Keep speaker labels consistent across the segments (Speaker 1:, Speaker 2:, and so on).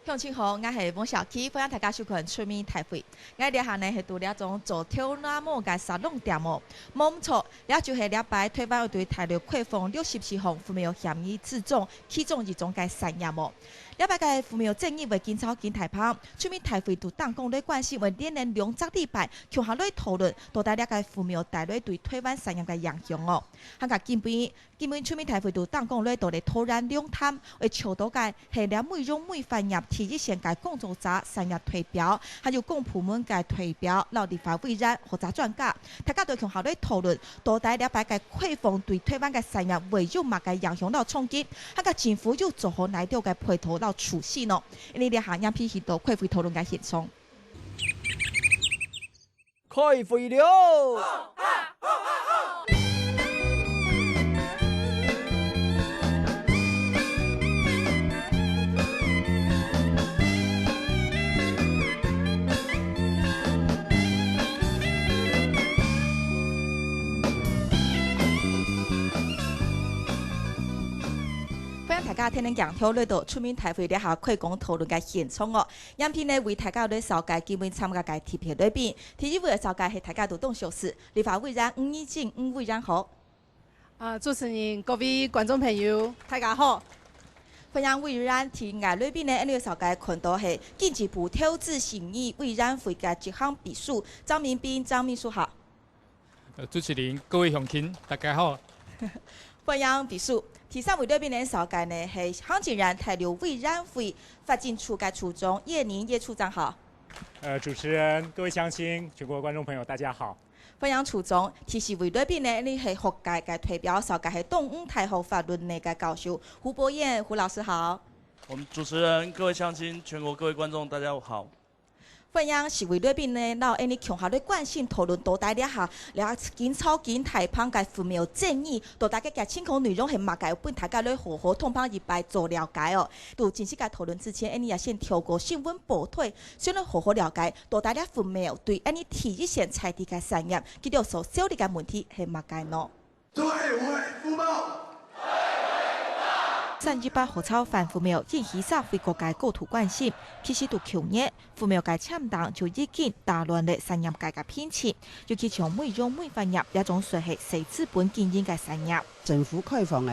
Speaker 1: 乡亲好，我是王小琪，欢迎大家收看出面台会。我哋下呢是除了种做跳那么嘅沙龙店哦，冇错，也就是礼拜台湾队大陆快放64项父母嫌疑自重，其中一种嘅3样哦。礼拜嘅父母正义为检草检台旁，出面台会都当讲咧关系为连连2则礼拜，向下来讨论，到底个父母带来对台湾3样嘅影响哦。香港基本出面台会都当讲咧，到嚟突然两探，为求到嘅系了每种每番入提一线嘅工作者3日推表，还有公部门嘅推表，老地方委员或者专家，大家都向下来讨论，到底礼拜嘅开放对台湾嘅3日会有乜嘅影响到冲击，香港政府要做好哪条嘅配套到处理呢？因为下样批许到开会讨论嘅现状。
Speaker 2: 开会了！
Speaker 1: 大家听恁讲条来到出面台会底下开讲讨论嘅现场哦，样片呢为大家来紹介基本參加嘅貼片裏邊，第一位嘅紹介係大家都懂小事，立法委員吳怡靜吳委員好。
Speaker 3: 主持人各位觀眾朋友，大家好。
Speaker 1: 歡迎委員提案裏邊呢，呢個紹介看到係經濟部投資審議委員會嘅一項秘書張明斌張秘書好。
Speaker 4: 主持人各位鄉親大家好。
Speaker 1: 歡迎秘書。第三位裏邊呢，紹介呢係行政院台流委員會發展處嘅處長葉寧葉處長好。
Speaker 5: 主持人、各位鄉親、全國觀眾朋友，大家好。
Speaker 1: 歡迎處長。第四位裏邊呢，你係學界嘅代表，紹介係東吳大學法律系嘅教授胡博彥胡老師好。
Speaker 6: 我們主持人、各位鄉親、全國各位觀眾，大家好。
Speaker 1: 歡迎四位裏邊呢，讓你強下來關心討論到底一下，了檢草檢台旁嘅父母建議，到底嘅情況內容係乜嘅，本大家來好好通旁一擺做了解哦。到正式嘅討論之前，你也先透過新聞報退，先來好好了解到底嘅父母對你提一線財地嘅產業，佢哋所處理嘅問題係乜嘅呢？
Speaker 7: 對會父母。
Speaker 1: 318學草反父母因以上為國界高度關心，其實到去年父母嘅簽單就已經打亂了產業界嘅編輯，尤其從每種每番業一種算係細資本經營嘅產業。
Speaker 8: 政府開放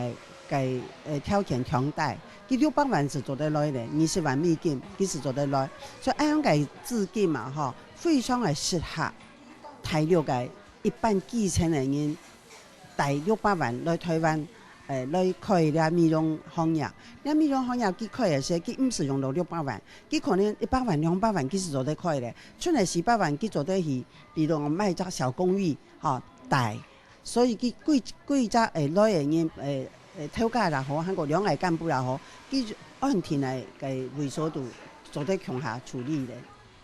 Speaker 8: 嘅條件強大，佢600萬是做得來嘅，20萬美金佢是做得來，所以按樣嘅資金嘛，嗬，非常係適合大陸嘅一般基層嘅人帶600萬來台灣。來開啲美容行業，啲美容行業佢開嘅時候，佢唔是用到600萬，佢可能100萬、200萬佢是做得開嘅，出嚟400萬佢做得起，比如我賣隻小公寓，嚇大，所以佢貴隻來嘅人偷家又好，韓國兩岸幹部又好，佢安田嘅會所度做得強下處理嘅。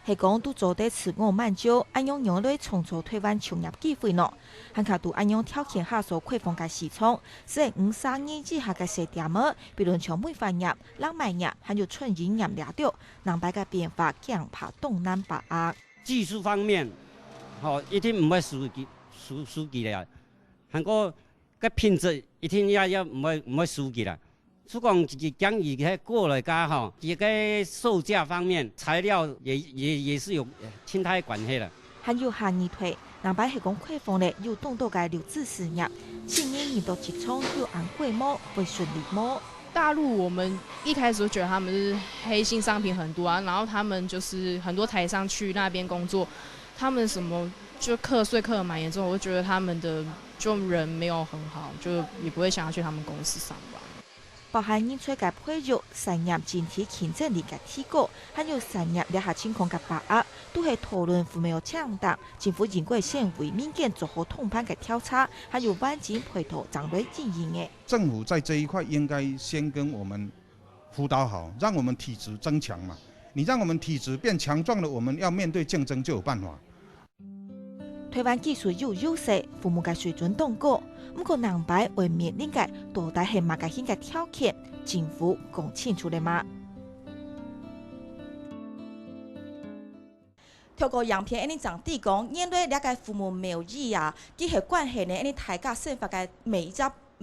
Speaker 1: 係講都做得自我滿足，按樣樣來創造台灣創業機會呢。韓卡都按樣條件下所開放嘅市場，是53年以下嘅細店兒，比如像梅花業、浪漫業，還有春影業兩條，南北嘅變化強怕東南北亞。
Speaker 9: 技術方面，一定唔會輸佢啦。韓國嘅品質一定也唔會輸佢啦。所講一個講義嘅過來家哈，一個售價方面，材料也是有親太關係啦。
Speaker 1: 還有下二腿，南北係講開放咧，有動到嘅留置事業，今年到職場要按規模為順利麼？
Speaker 3: 大陸我們一開始就覺得他們是黑心商品很多啊，然後他們就是很多台商去那邊工作，他們什麼就課稅課得蠻嚴重，我就覺得他們的就人沒有很好，就也不會想要去他們公司上班。
Speaker 1: 包含人才嘅培育、產業整體競爭力嘅提高，還有產業底下情況嘅把握，都係討論父母強大。政府應該先為民間做好通盤嘅調查，還有環境配套掌來經營嘅。
Speaker 10: 政府在這一塊應該先跟我們輔導好，讓我們體質增強嘛。你讓我們體質變強壯了，我們要面對競爭就有辦法。
Speaker 1: 台灣技術有優勢，父母嘅水準當高，不過南北為面臨嘅到底係乜嘅新嘅條件，政府講清楚了嗎？透過樣片，你長地講，面對兩個父母沒有意啊，佢係關係呢，你大家生活嘅每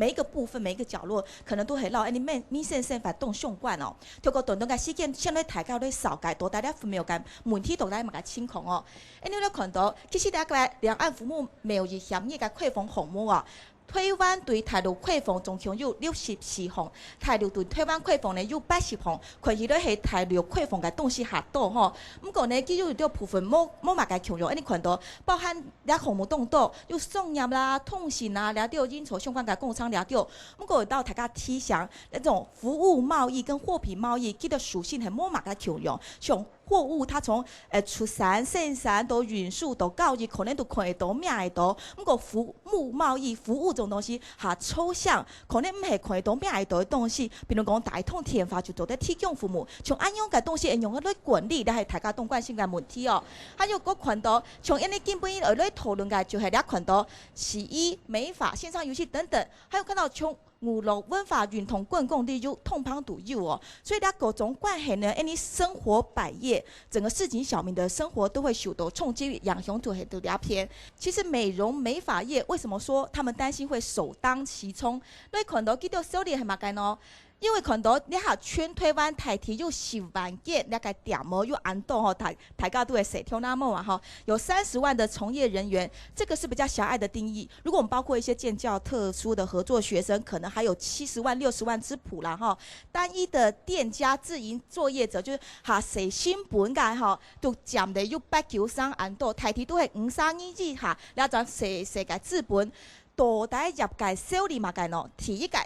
Speaker 1: 每一个部分、每一个角落，可能都会让民生生活动相关哦。透过短短嘅事件，相对大家咧扫解，大家咧分秒間問題，大家嘛嘅清空哦。你咧看到，其實大家兩岸服務貿易協議嘅開放項目啊。台灣對大陸開放總共有64項，大陸對台灣開放呢有80項，佢亦都係大陸開放嘅東西較多吼。不過呢，佢有啲部分冇乜嘅強弱，你看到包含啲項目當中有送業啦、通信啦，了到應酬相關嘅工廠了到。不過到大家提倡那種服務貿易跟貨品貿易，佢嘅屬性係冇乜嘅強弱，像貨物它從出產、生產到運輸到交易，可能都看得到、命得到。不過服務貿易、服務這種東西係抽象，可能唔係看得到、命得到嘅東西。比如講大統天發就做得提供服務，從安樣嘅東西應用喺啲管理，咧係大家都關心嘅問題哦。還有個看到，從因啲根本而嚟討論嘅就係咧看到洗衣、美髮、線上遊戲等等，還有看到從娛樂文化運動公共利益通旁都有哦，所以咧各種關係呢，因為生活百業，整個市井小民的生活都會受到衝擊，影響就係到兩片。其實美容美髮業為什麼說他們擔心會首當其衝？你看到幾條小弟係乜嘅呢？因為看到你下全台灣台鐵有10萬間那個店模有安到吼，大家都會洗跳那麼啊哈，有30萬的從業人員，這個是比較狹隘的定義。如果我們包括一些建教特殊的合作學生，可能還有70萬、60萬之譜啦哈。單一的店家自營作業者就是哈洗新本嘅哈，都佔得有893安到，台鐵都係532以下，然後就洗嘅資本，大大業界小利嘛嘅喏，第一個。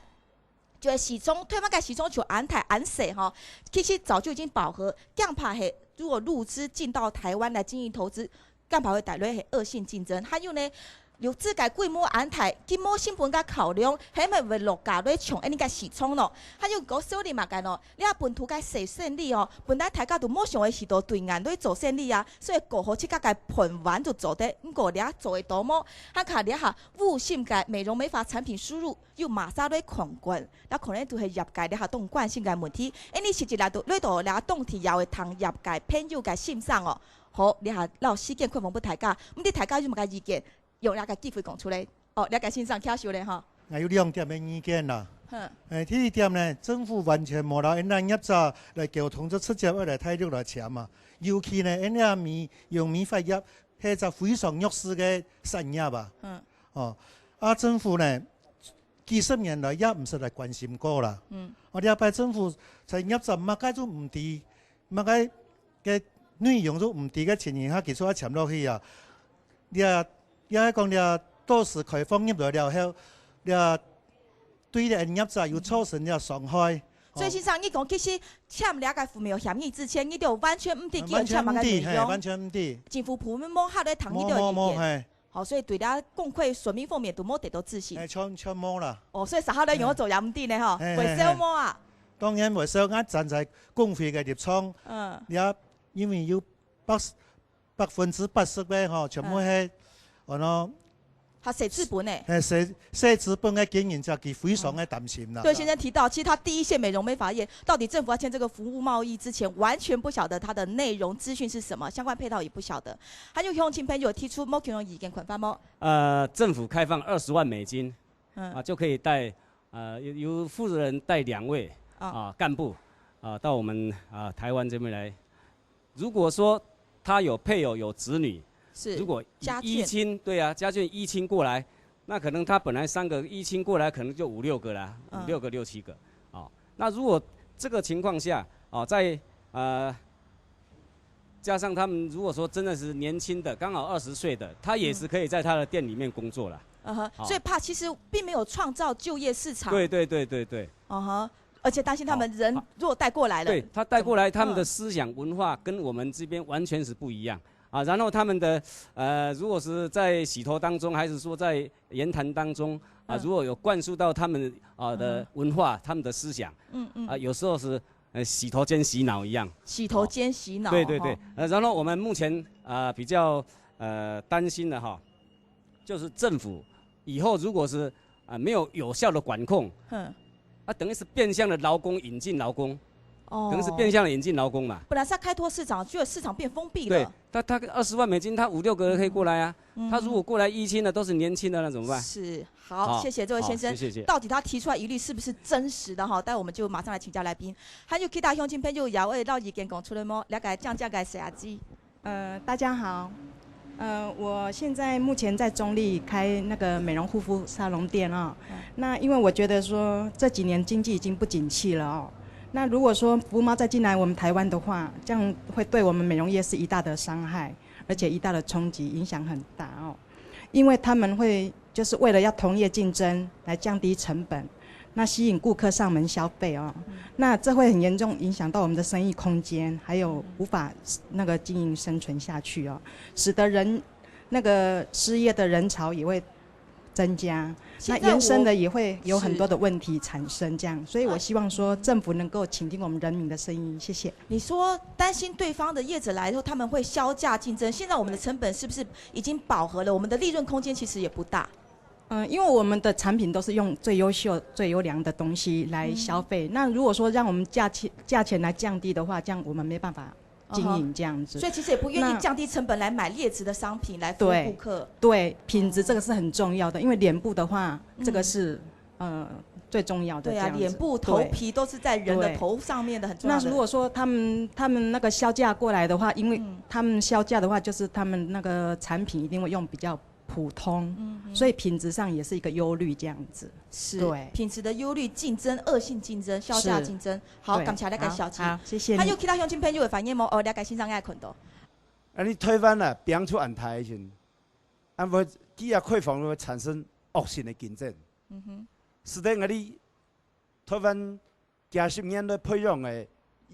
Speaker 1: 就係時鐘，台灣嘅時鐘就安台安水哈，其實早就已經飽和，更怕係如果入資進到台灣來經營投資，更怕會帶來係惡性競爭。還有呢，有自己規模安台，規模成本嘅考量，係咪會落價嚟從呢個時鐘咯？還有個小利嘛嘅咯，你話本土嘅洗生意哦，本來大家都冇想嘅時到對岸嚟做生意啊，所以過好即刻嘅盤完就做得，唔過你啊做得多麼？還卡你下物性嘅美容美髮產品輸入。又馬上嚟狂滾，那可能都係業界咧下動慣性嘅問題。你實際嚟到呢度咧動題又係同業界朋友嘅欣賞哦。好，你下撈事件開放俾大家，咁啲大家有冇嘅意見？用兩個機會講出嚟。哦，兩個欣賞巧秀咧嚇。
Speaker 11: 我有2點嘅意見啦。第一點呢，政府完全冇讓咱業者來交通做直接來體力來錢嘛。尤其呢，咱用美髮業係一個非常弱勢嘅產業啊。政府呢？幾十年來也唔是來關心過啦。我哋拜政府在業者乜解都唔對，乜解嘅內容都唔對嘅情形下，其實一潛落去啊，你講你到時開放業來了後，你對啲業者有造成啲傷害。
Speaker 1: 所以先生，你講其實簽兩個服務協議之前，你就完全唔對佢簽乜嘅內容。
Speaker 11: 完全唔對。
Speaker 1: 政府部門冇下來談呢條意見。好，所以對大家公會選民方面都冇得到自信。
Speaker 11: 全冇啦。
Speaker 1: 哦，所以實下咧用做也唔啲呢嗬，維修麼啊？
Speaker 11: 當然維修啱站在公會嘅立場，也因為有80%咧嗬，全部係
Speaker 1: 他寫資本呢？
Speaker 11: 寫資本嘅經營就佢非常嘅擔心啦。
Speaker 1: 對，先生提到，其實他第一線美容美髮業，到底政府要簽這個服務貿易之前，完全不曉得它的內容資訊是什麼，相關配套也不曉得。還有鄉親朋友提出冇強意見款翻冇？
Speaker 9: 政府開放20萬美金，就可以帶由負責人帶2位幹部到我們台灣這邊來。如果說他有配偶有子女。如果依親，對啊，家眷依親過來，那可能他本來3個依親過來，可能就5、6個啦，5、6個、6、7個，那如果這個情況下，在加上他們如果說真的是年輕的，剛好20歲的，他也是可以在他的店裡面工作啦。
Speaker 1: 所以怕其實並沒有創造就業市場。
Speaker 9: 對。
Speaker 1: 而且擔心他們人如果帶過來了，
Speaker 9: 對他帶過來，他們的思想文化跟我們這邊完全是不一樣。然後他們的如果是在洗頭當中，還是說在言談當中，如果有灌輸到他們的文化、他們的思想，有時候是洗頭兼洗腦一樣。洗頭兼洗腦。對。然後我們目前比較擔心的哈，就是政府以後如果是沒有有效的管控，等於是變相的勞工引進勞工。
Speaker 1: 哦，
Speaker 9: 可能是变相的引进劳工嘛。
Speaker 1: 本来是要开拓市场，结果市场变封闭
Speaker 9: 对，
Speaker 1: 了。
Speaker 9: 他20万美金，他5、6个人可以过来啊。他如果过来1清的都是年轻的，那怎么办？
Speaker 1: 是，好，谢谢这位先生。
Speaker 9: 谢谢。
Speaker 1: 到底他提出来疑虑是不是真实的哈？待会我们就马上来请教来宾。还有其他乡亲朋友也为到意见讲出来么？了解降价该谁啊？
Speaker 12: 大家好。我现在目前在中立开那个美容护肤沙龙店哦。那因为我觉得说这几年经济已经不景气了哦。那如果说服务猫再进来我们台湾的话，这样会对我们美容业是一大的伤害，而且一大的冲击，影响很大哦。因为他们会就是为了要同业竞争来降低成本，那吸引顾客上门消费哦。那这会很严重影响到我们的生意空间，还有无法那个经营生存下去哦，使得那个失业的人潮也会增加，那延伸的也会有很多的问题产生，这样，所以我希望说政府能够倾听我们人民的声音，谢谢。
Speaker 1: 你说担心对方的业者来以后他们会削价竞争，现在我们的成本是不是已经饱和了？我们的利润空间其实也不大。
Speaker 12: 因为我们的产品都是用最优秀、最优良的东西来消费，那如果说让我们价钱来降低的话，这样我们没办法经营这样子，
Speaker 1: 所以其实也不愿意降低成本来买劣质的商品来服务顾客。
Speaker 12: 对，品质这个是很重要的，因为脸部的话，这个是最重要的。
Speaker 1: 对啊，脸部、头皮都是在人的头上面的，很重要的。
Speaker 12: 那如果说他们那个销价过来的话，因为他们销价的话，就是他们那个产品一定会用比较普通，所以品质上也是一个忧虑这样子。
Speaker 1: 是，
Speaker 12: 对，
Speaker 1: 品质的忧虑、竞争、恶性竞争、销价竞争。好，感谢大家小姐，
Speaker 12: 好，谢谢你。
Speaker 1: 还有其他乡亲朋友的反应吗？了解欣赏爱看到。
Speaker 2: 你台湾啊，变出安台时，会企业开放会产生恶性的竞争。是的，你台湾几十年来培养的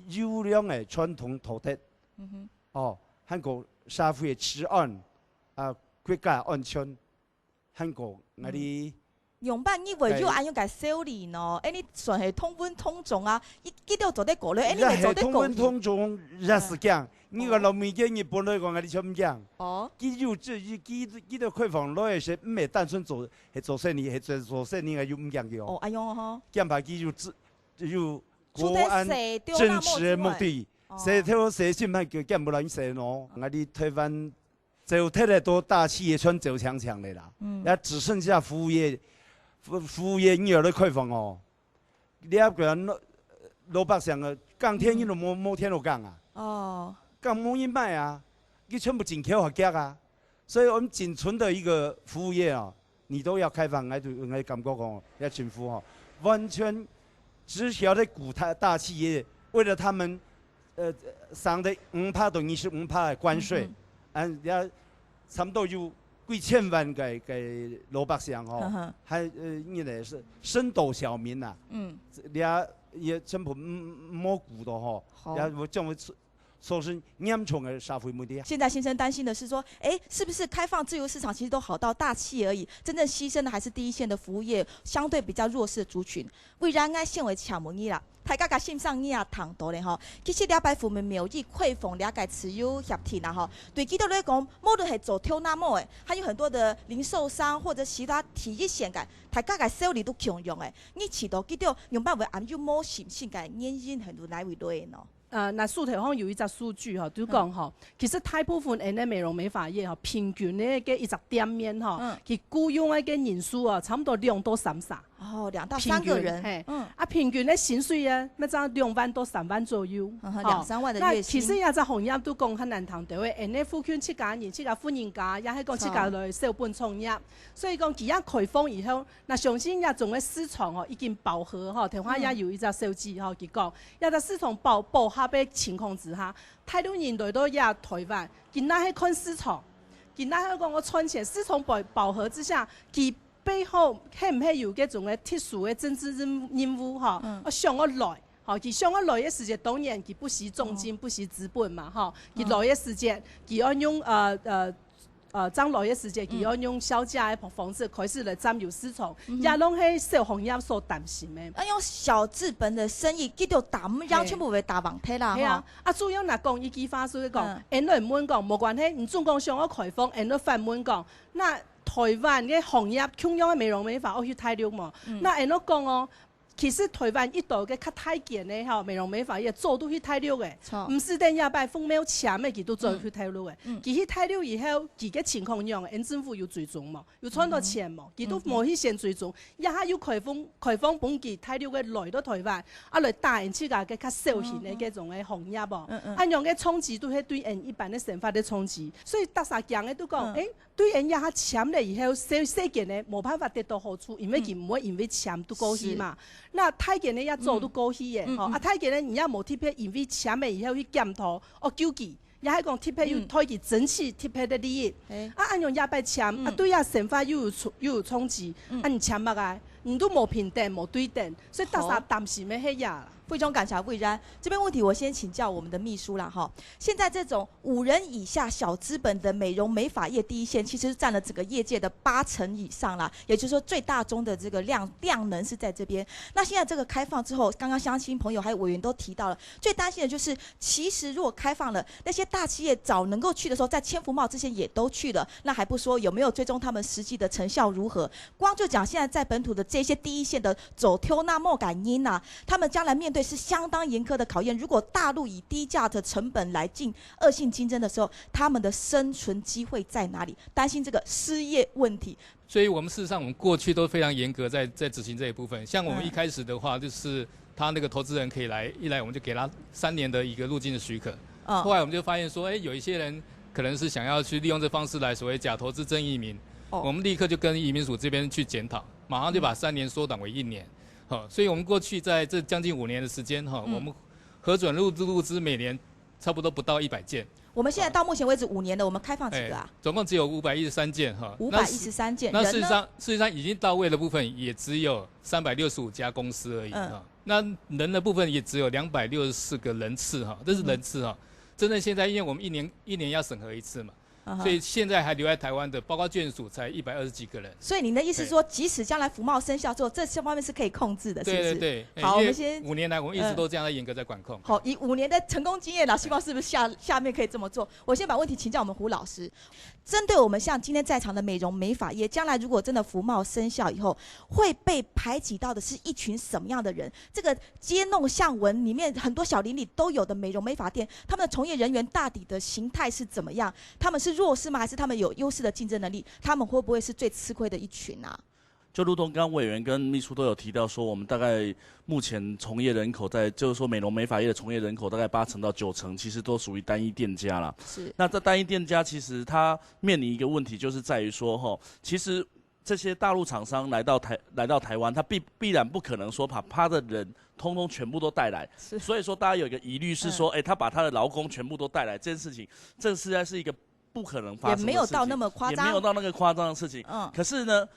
Speaker 2: 优良的传统土地，韩国社会的治安国家安全，韩国
Speaker 1: 用办你为咗安样个修理呢？你算系通风通种啊？记得做得过咧？你咪做得过？
Speaker 2: 通风通种，也是讲，你个老民间日本来讲，你怎么讲？佢有佢都开放攞些，唔系单纯做生意，系做生意嘅又唔讲嘅。
Speaker 1: 哎呦吼！
Speaker 2: 兼排佢有国安政治的目的，蛇头蛇心咪叫兼不能蛇咯。我哋台湾就太多大企业圈走强强的啦，也只剩下服务业。服务业你有咧开放哦，你一个人老百姓啊，钢铁你都冇听到讲啊，钢冇人卖啊，你全部进口合格啊，所以我们仅存的一个服务业啊，你都要开放，我感觉讲，要政府哦，完全只晓得鼓大企业，为了他们上的5%到25%的关税，也差不多有几千万给老百姓哦，还你咧是深斗小民呐，也全部冇顾到吼，也我将会说是严重的社会问题。
Speaker 1: 现在先生担心的是说，是不是开放自由市场其实都好到大企业而已，真正牺牲的还是第一线的服务业，相对比较弱势的族群。为然爱现为抢问伊啦，大家甲线上你也谈到咧吼，其实了解父母苗裔汇丰了解持有协体啦吼，对基督来讲，无论系做挑那么诶，还有很多的零售商或者其他体育线嘅，大家嘅收入都强用诶，你知道基督用办法按照冇信心嘅原因很多来为对喏。
Speaker 13: 那数台方有一只数据吼，就讲吼，其实大部分的美容美发业吼，平均的个一只店面吼，其雇佣的个人数啊，差不多2到3三。
Speaker 1: 2到3个人。
Speaker 13: 平均的薪水啊，那只2万到3万左右。
Speaker 1: 2、3万的月薪。
Speaker 13: 其实也只行业都讲很难谈到的，因为附近7家人、7家富人家，也系讲7家来小本创业，所以讲其他开放以后，那相信也种个市场吼已经饱和吼，台湾也有一只数字吼，佢讲，也只市场饱和的情况之下，太多人来到亚台湾，今仔去看市场，今仔去讲我赚钱，市场饱和之下，其背后係唔係有嗰種嘅特殊嘅政治任務吼？我上我來，吼，佢上我來嘅時間當然佢不惜重金，不惜資本嘛，吼，佢來嘅時間，佢要用將來嘅時間，佢要用小價嘅方式開始來佔有市場，也攏係小行業所擔心嘅。
Speaker 1: 用小資本嘅生意，佢就打唔要全部會打網梯啦。
Speaker 13: 係啊，主要嗱講依句話所以講，人哋唔滿講冇關係，你總講上我開放，人哋反滿講，那台灣嘅行業同樣嘅美容美髮我去大陸嘛，那人哋講哦。其实台湾一度嘅较太健的吼，美容美发业做都去太溜嘅，唔是等下摆风苗签的，佢都做去太溜嘅。佢去太溜以後，佢嘅情況樣，因政府有追蹤嘛，有賺到錢嘛，佢都冇去先追蹤，一下要開放本期太溜嘅來到台灣，啊來帶人去個嘅較小型嘅嗰種嘅行業喎，按樣嘅衝擊都係對人一般嘅生活嘅衝擊，所以大家講嘅都講，對人一下簽了以後，細件嘅冇辦法得到好處，因為佢唔會因為簽都過去嘛。那太健呢一做都過去嘅，啊太健呢而家冇特別因為簽嘅以後去檢討，糾結，也係講特別要推佢爭取特別的利益，啊按樣也擺簽，啊對呀生活又有衝擊，啊你簽乜嘅，你都冇平等冇對等，所以大家擔心咩係呀？
Speaker 1: 非常感謝魏然，這邊問題我先請教我們的秘書啦哈。現在這種5人以下小資本的美容美髮業第一線，其實佔了整個業界的80%以上啦。也就是說，最大宗的這個量能是在這邊。那現在這個開放之後，剛剛鄉親朋友還有委員都提到了，最擔心的就是，其實如果開放了，那些大企業早能夠去的時候，在千福茂這些也都去了，那還不說有沒有追蹤他們實際的成效如何？光就講現在在本土的這些第一線的走挑那莫感因啊，他們將來面對是相當嚴苛的考驗。如果大陸以低價的成本來進惡性競爭的時候，他們的生存機會在哪裡？擔心這個失業問題。
Speaker 4: 所以我們事實上，我們過去都非常嚴格在執行這一部分。像我們一開始的話，就是他那個投資人可以來，一來我們就給他3年的一個入境的許可。後來我們就發現說，有一些人可能是想要去利用這方式來所謂假投資真移民。我們立刻就跟移民署這邊去檢討，馬上就把3年縮短為1年。所以我們過去在這將近5年的時間，我們核准入資每年差不多不到100件。
Speaker 1: 我們現在到目前為止5年了，我們開放幾個啊？
Speaker 4: 總共只有513件哈。
Speaker 1: 513件。
Speaker 4: 那事實上已經到位的部分也只有365家公司而已哈。那人的部分也只有264個人次哈，這是人次哈。真正現在因為我們一年要審核一次嘛。所以現在還留在台灣的，包括眷屬才120幾個人。
Speaker 1: 所以您的意思說，即使將來服貿生效之後，這些方面是可以控制的，是不是？
Speaker 4: 對。
Speaker 1: 好，我們先
Speaker 4: 5年來，我們一直都這樣嚴格在管控。
Speaker 1: 好，以5年的成功經驗啦，希望是不是下面可以這麼做？我先把問題請教我們胡老師。針對我們像今天在場的美容美髮業，將來如果真的服貿生效以後，會被排擠到的是一群什麼樣的人？這個街弄巷文裡面很多小鄰里都有的美容美髮店，他們的從業人員大抵的形態是怎麼樣？他們是弱勢嗎？還是他們有優勢的競爭能力？他們會不會是最吃虧的一群啊？
Speaker 6: 就如同剛剛委員跟秘書都有提到說，我們大概目前從業人口就是說美容美髮業的從業人口大概80%到90%，其實都屬於單一店家啦。
Speaker 1: 是。那
Speaker 6: 這單一店家其實它面臨一個問題，就是在於說，其實這些大陸廠商來到台灣，他必然不可能說把他的人通通全部都帶來。是。所以說大家有一個疑慮是說，他把他的勞工全部都帶來，這件事情，這實在是一個不可能發生的事情，
Speaker 1: 也沒有到那麼誇張，
Speaker 6: 也沒有到那個誇張的事情。可是呢，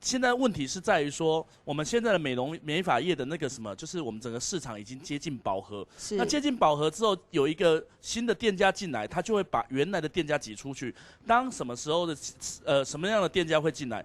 Speaker 6: 現在問題是在於說，我們現在的美容美髮業的那個什麼，就是我們整個市場已經接近飽和。是。那接近飽和之後，有一個新的店家進來，他就會把原來的店家擠出去。當什麼時候的什麼樣的店家會進來？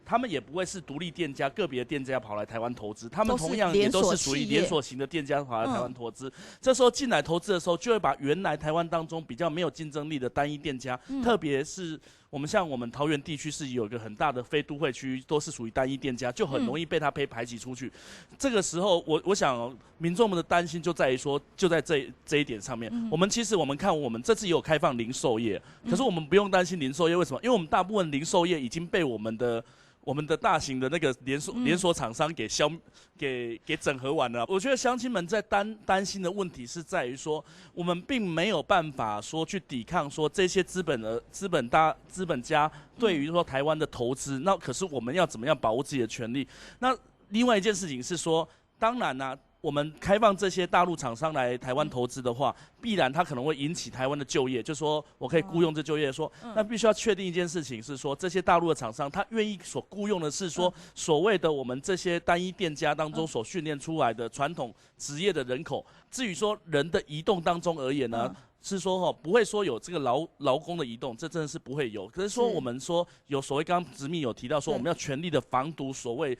Speaker 6: 他們也不會是獨立店家，個別的店家跑來台灣投資，他們同樣也都是屬於連鎖型的店家跑來台灣投資。這時候進來投資的時候，就會把原來台灣當中比較沒有競爭力的單一店家，特別是我們像我們桃園地區是有一個很大的非都會區，都是屬於單一店家，就很容易被他排擠出去。這個時候，我想民眾們的擔心就在於說，就在這一點上面。我們看我們這次也有開放零售業，可是我們不用擔心零售業，為什麼？因為我們大部分零售業已經被我們的大型的那個連鎖廠商給整合完了。我覺得鄉親們在擔心的問題是在於說，我們並沒有辦法說去抵抗說這些資本家對於說台灣的投資，那可是我們要怎麼樣保護自己的權利？那另外一件事情是說，當然啦，我們開放這些大陸廠商來台灣投資的話，必然它可能會引起台灣的就業，就是說我可以僱傭這就業，說那必須要確定一件事情是說，這些大陸的廠商他願意所僱傭的是說所謂的我們這些單一店家當中所訓練出來的傳統職業的人口。至於說人的移動當中而言呢，是說不會說有這個勞工的移動，這真的是不會有。可是說我們說有所謂剛剛執秘有提到說，我們要全力的防堵所謂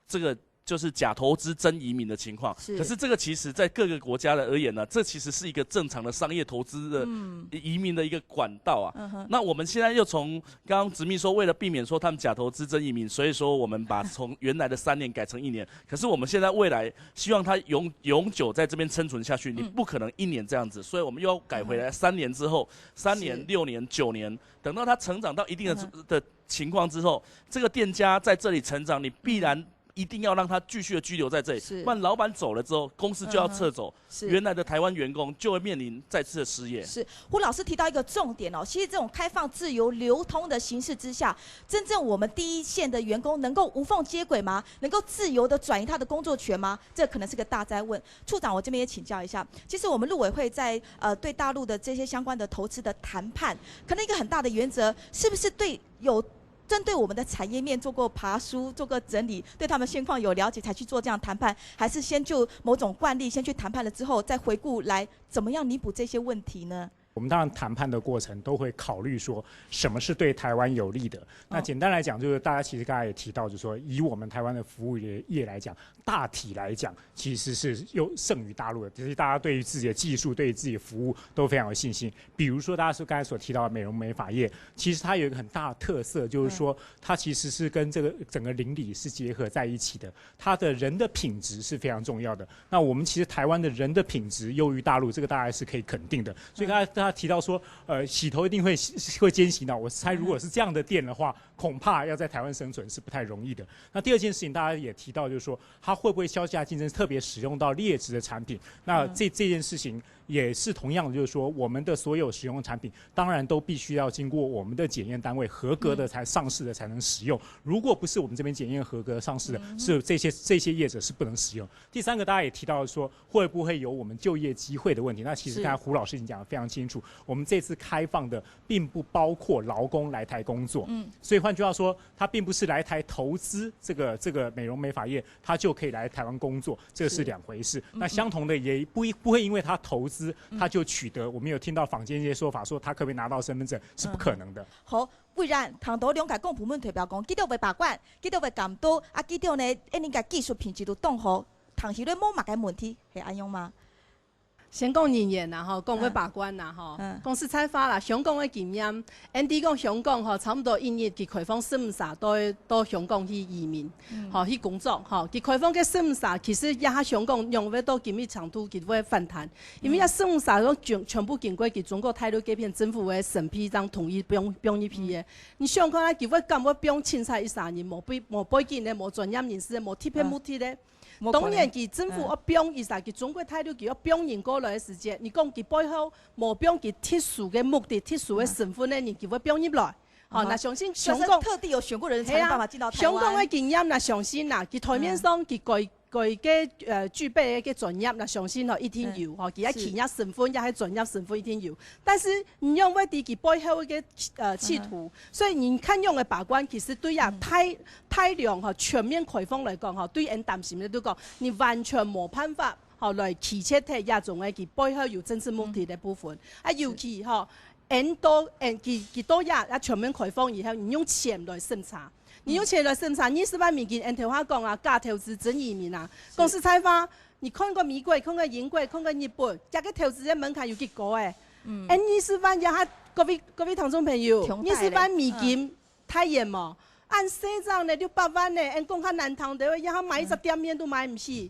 Speaker 6: 這個就是假投资真移民的情况。可是这个其实在各个国家的而言呢，这其实是一个正常的商业投资的移民的一个管道啊。那我们现在又从刚刚执秘说，为了避免说他们假投资真移民，所以说我们把从原来的3年改成1年。可是我们现在未来希望他永久在这边生存下去，你不可能1年这样子，所以我们又要改回来3年之后，3年、6年、9年，等到他成长到一定的情况之后，这个店家在这里成长，你必然一定要让他继续的居留在这里，不然老板走了之后，公司就要撤走，原来的台湾员工就会面临再次的失业。
Speaker 1: 是胡老师提到一个重点哦，其实这种开放、自由、流通的形式之下，真正我们第一线的员工能够无缝接轨吗？能够自由的转移他的工作权吗？这可能是个大哉问。处长，我这边也请教一下，其实我们陆委会在对大陆的这些相关的投资的谈判，可能一个很大的原则，是不是针对我们的产业面做过爬梳、做过整理，对他们现况有了解，才去做这样谈判，还是先就某种惯例先去谈判了之后，再回顾来怎么样弥补这些问题呢？
Speaker 5: 我们当然谈判的过程都会考虑说什么是对台湾有利的。那简单来讲，就是大家其实刚才也提到，就是说以我们台湾的服务业来讲，大体来讲其实是又胜于大陆的。其实大家对于自己的技术、对于自己的服务都非常有信心。比如说大家说刚才所提到的美容美发业，其实它有一个很大的特色，就是说它其实是跟这个整个邻里是结合在一起的。它的人的品质是非常重要的。那我们其实台湾的人的品质优于大陆，这个大概是可以肯定的。所以刚才他提到说，洗头一定会艰辛的。我猜如果是这样的店的话，恐怕要在台湾生存是不太容易的。那第二件事情，大家也提到，就是说它会不会销价竞争，特别使用到劣质的产品？那这件事情也是同样的，就是说我们的所有使用的产品，当然都必须要经过我们的检验单位合格的才上市的才能使用。如果不是我们这边检验合格上市的，是这些业者是不能使用。第三个，大家也提到说会不会有我们就业机会的问题？那其实刚才胡老师已经讲得非常清楚，我们这次开放的并不包括劳工来台工作，所以换句话说，他并不是来台投资这个美容美发业，他就可以来台湾工作，这是2回事。那相同的也不会因为他投资，他就取得，我们有听到坊间一些说法，说他可不可以拿到身份证，是不可能的。
Speaker 1: 好，不然唐都两家公部门代表讲，记得要把关，记得要监督，记得呢，应该技术品质都当好，唐时咧冇乜嘅问题，系安样吗？
Speaker 13: 先讲人员啦，吼，讲要把关啦，吼，公司采发啦，香港的经验，Andy 讲香港吼，差不多1日佢开放4-5到香港去移民，吼去工作，吼，佢开放嘅4-5，其实也喺香港用要到今日长度，佢會反彈，因為一4-5都全部經過佢中國大陸嗰邊政府嘅審批，當同意不用一批嘅。你香港咧，佢會咁我不用凊彩13年，冇背景咧，冇專業人士，冇貼片冇貼咧。當然，佢政府我標意思，佢中國態度佢要標人過來嘅時節，你講佢背後冇標佢特殊嘅目的、特殊嘅身份咧，你佢會標入來。好，那相信香港
Speaker 1: 特地有選過人才有辦法進到台灣。
Speaker 13: 香港嘅經驗，那相信嗱，佢台面上佢嘅具備嘅專業，那相信一定有，佢一企業身份，也係專業身份一定有。但是你用為啲佢背後嘅企圖，所以你看用嘅把關，其實對太量全面開放嚟講，對人擔心嘅都講，你完全冇辦法來預測睇一種嘅佢背後有政治目的嘅部分，尤其佢多全面開放以後，你用錢來審查。你用錢來審查20萬美金，按條話講啊，假投資真移民啊，公司採訪，你看過美國，看過英國，看過日本，這個投資嘅門檻有幾高誒？20萬也係各位聽眾朋友，20萬美金太嚴嘛？按市場呢600萬呢，按講較難聽啲，也買10店面都買唔起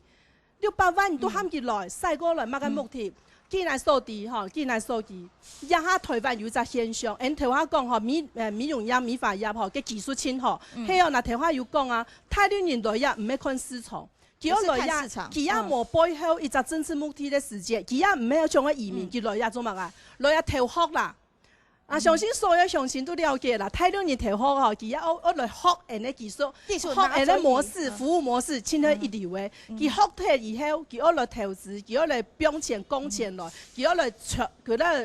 Speaker 13: ，600萬你都喊起來，曬過來乜嘅目的？既然數字既然數字，一下台灣有一個現象，按頭話講美容業、美髮業嘅技術清好，係那頭話有講啊，太多人來也唔係看市場，佢來也佢也冇背後一個政治目的嘅時節，佢也唔係像個移民，佢來也做乜啊？來也投學啦。啊，相信所有相信都了解啦。太多人投學佢也我來學人嘅技術，學人嘅模式、服務模式，先係一流嘅。佢學睇以後，佢我來投資，佢我來標錢、供錢來，佢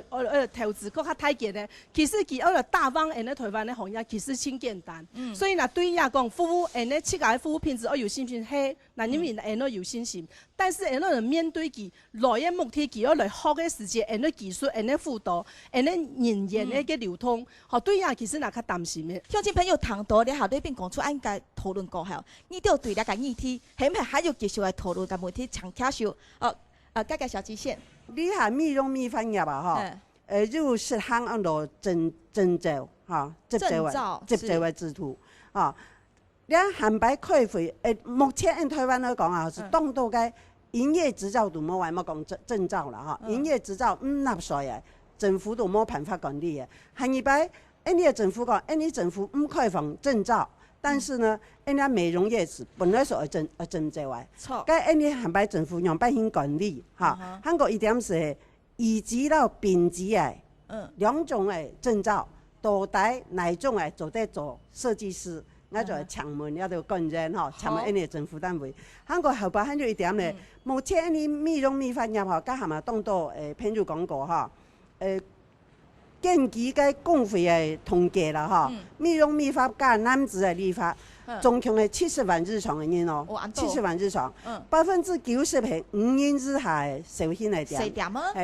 Speaker 13: 我來投資更加太簡單。其實佢我來打幫人嘅台灣嘅行業，其實真簡單。所以嗱，對人講服務人嘅設計服務品質，我有信心係，嗱因為人都有信心。但是人哋面對佢來嘅目的，佢我來學嘅時間，人嘅技術、人嘅輔導、人嘅人員。那个流通，吼对呀，其实也较担心的。
Speaker 1: 乡亲朋友谈到了后，那边讲出应该讨论过后，你就对那个议题，是不是还要继续来讨论个问题？长卡手改革小基线。
Speaker 8: 你下米农米产业啊，哈，就食行按照证照，哈，执照的制度，啊，你汉白开会，目前按台湾来讲啊，是当到个营业执照都冇话冇讲证照啦，哈，营业执照纳税的，政府都冇办法管理的。汉一摆，你的政府讲，你政府唔开放证照。但是呢，那美容业是本来是证照的，
Speaker 1: 错。
Speaker 8: 该你汉白政府用百姓管理，哈。韩国一点是一级到丙级的，两种的证照，到底哪种的做得做设计师，我就抢门了就工人哈，抢门的政府单位。韩国后边还有一点呢，目前你美容美发业哈，加下嘛当到譬如讲过哈，根据个工会的统计啦，哈，美容美发加男子的理发，总共的70万日床的人哦，70万日床，90%是5人之下的受薪的店，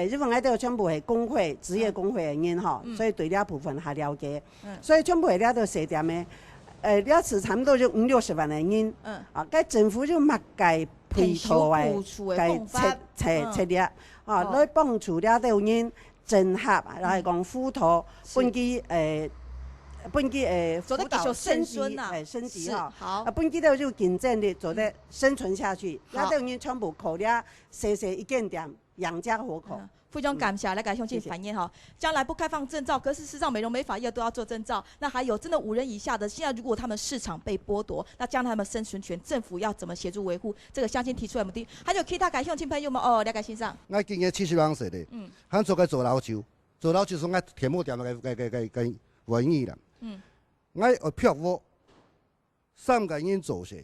Speaker 8: 日本嗰度全部係工會、職業工會嘅人吼，所以對呢一部分係了解，所以全部係呢度細店嘅，呢一次差唔多就50-60萬嘅人，啊，該政府就乜計配套嘅計策略，啊，來幫助呢度人。整合來講輔導，本期輔導升級哈，本期都就競爭力做得生存下去，那等於全部靠了細一間店養家活口。
Speaker 1: 非常感謝來給鄉親反映哈，將來不開放證照，可是事實上美容美髮業都要做證照。那還有真的5人以下的，現在如果他們市場被剝奪，那將來他們生存權，政府要怎麼協助維護？這個鄉親提出來目的，還有其他嘅鄉親朋友們哦，了解欣賞。
Speaker 14: 我今年70萬歲的，咱做個做老酒是我田木店嘅文藝啦。我學漂泊3個人做些，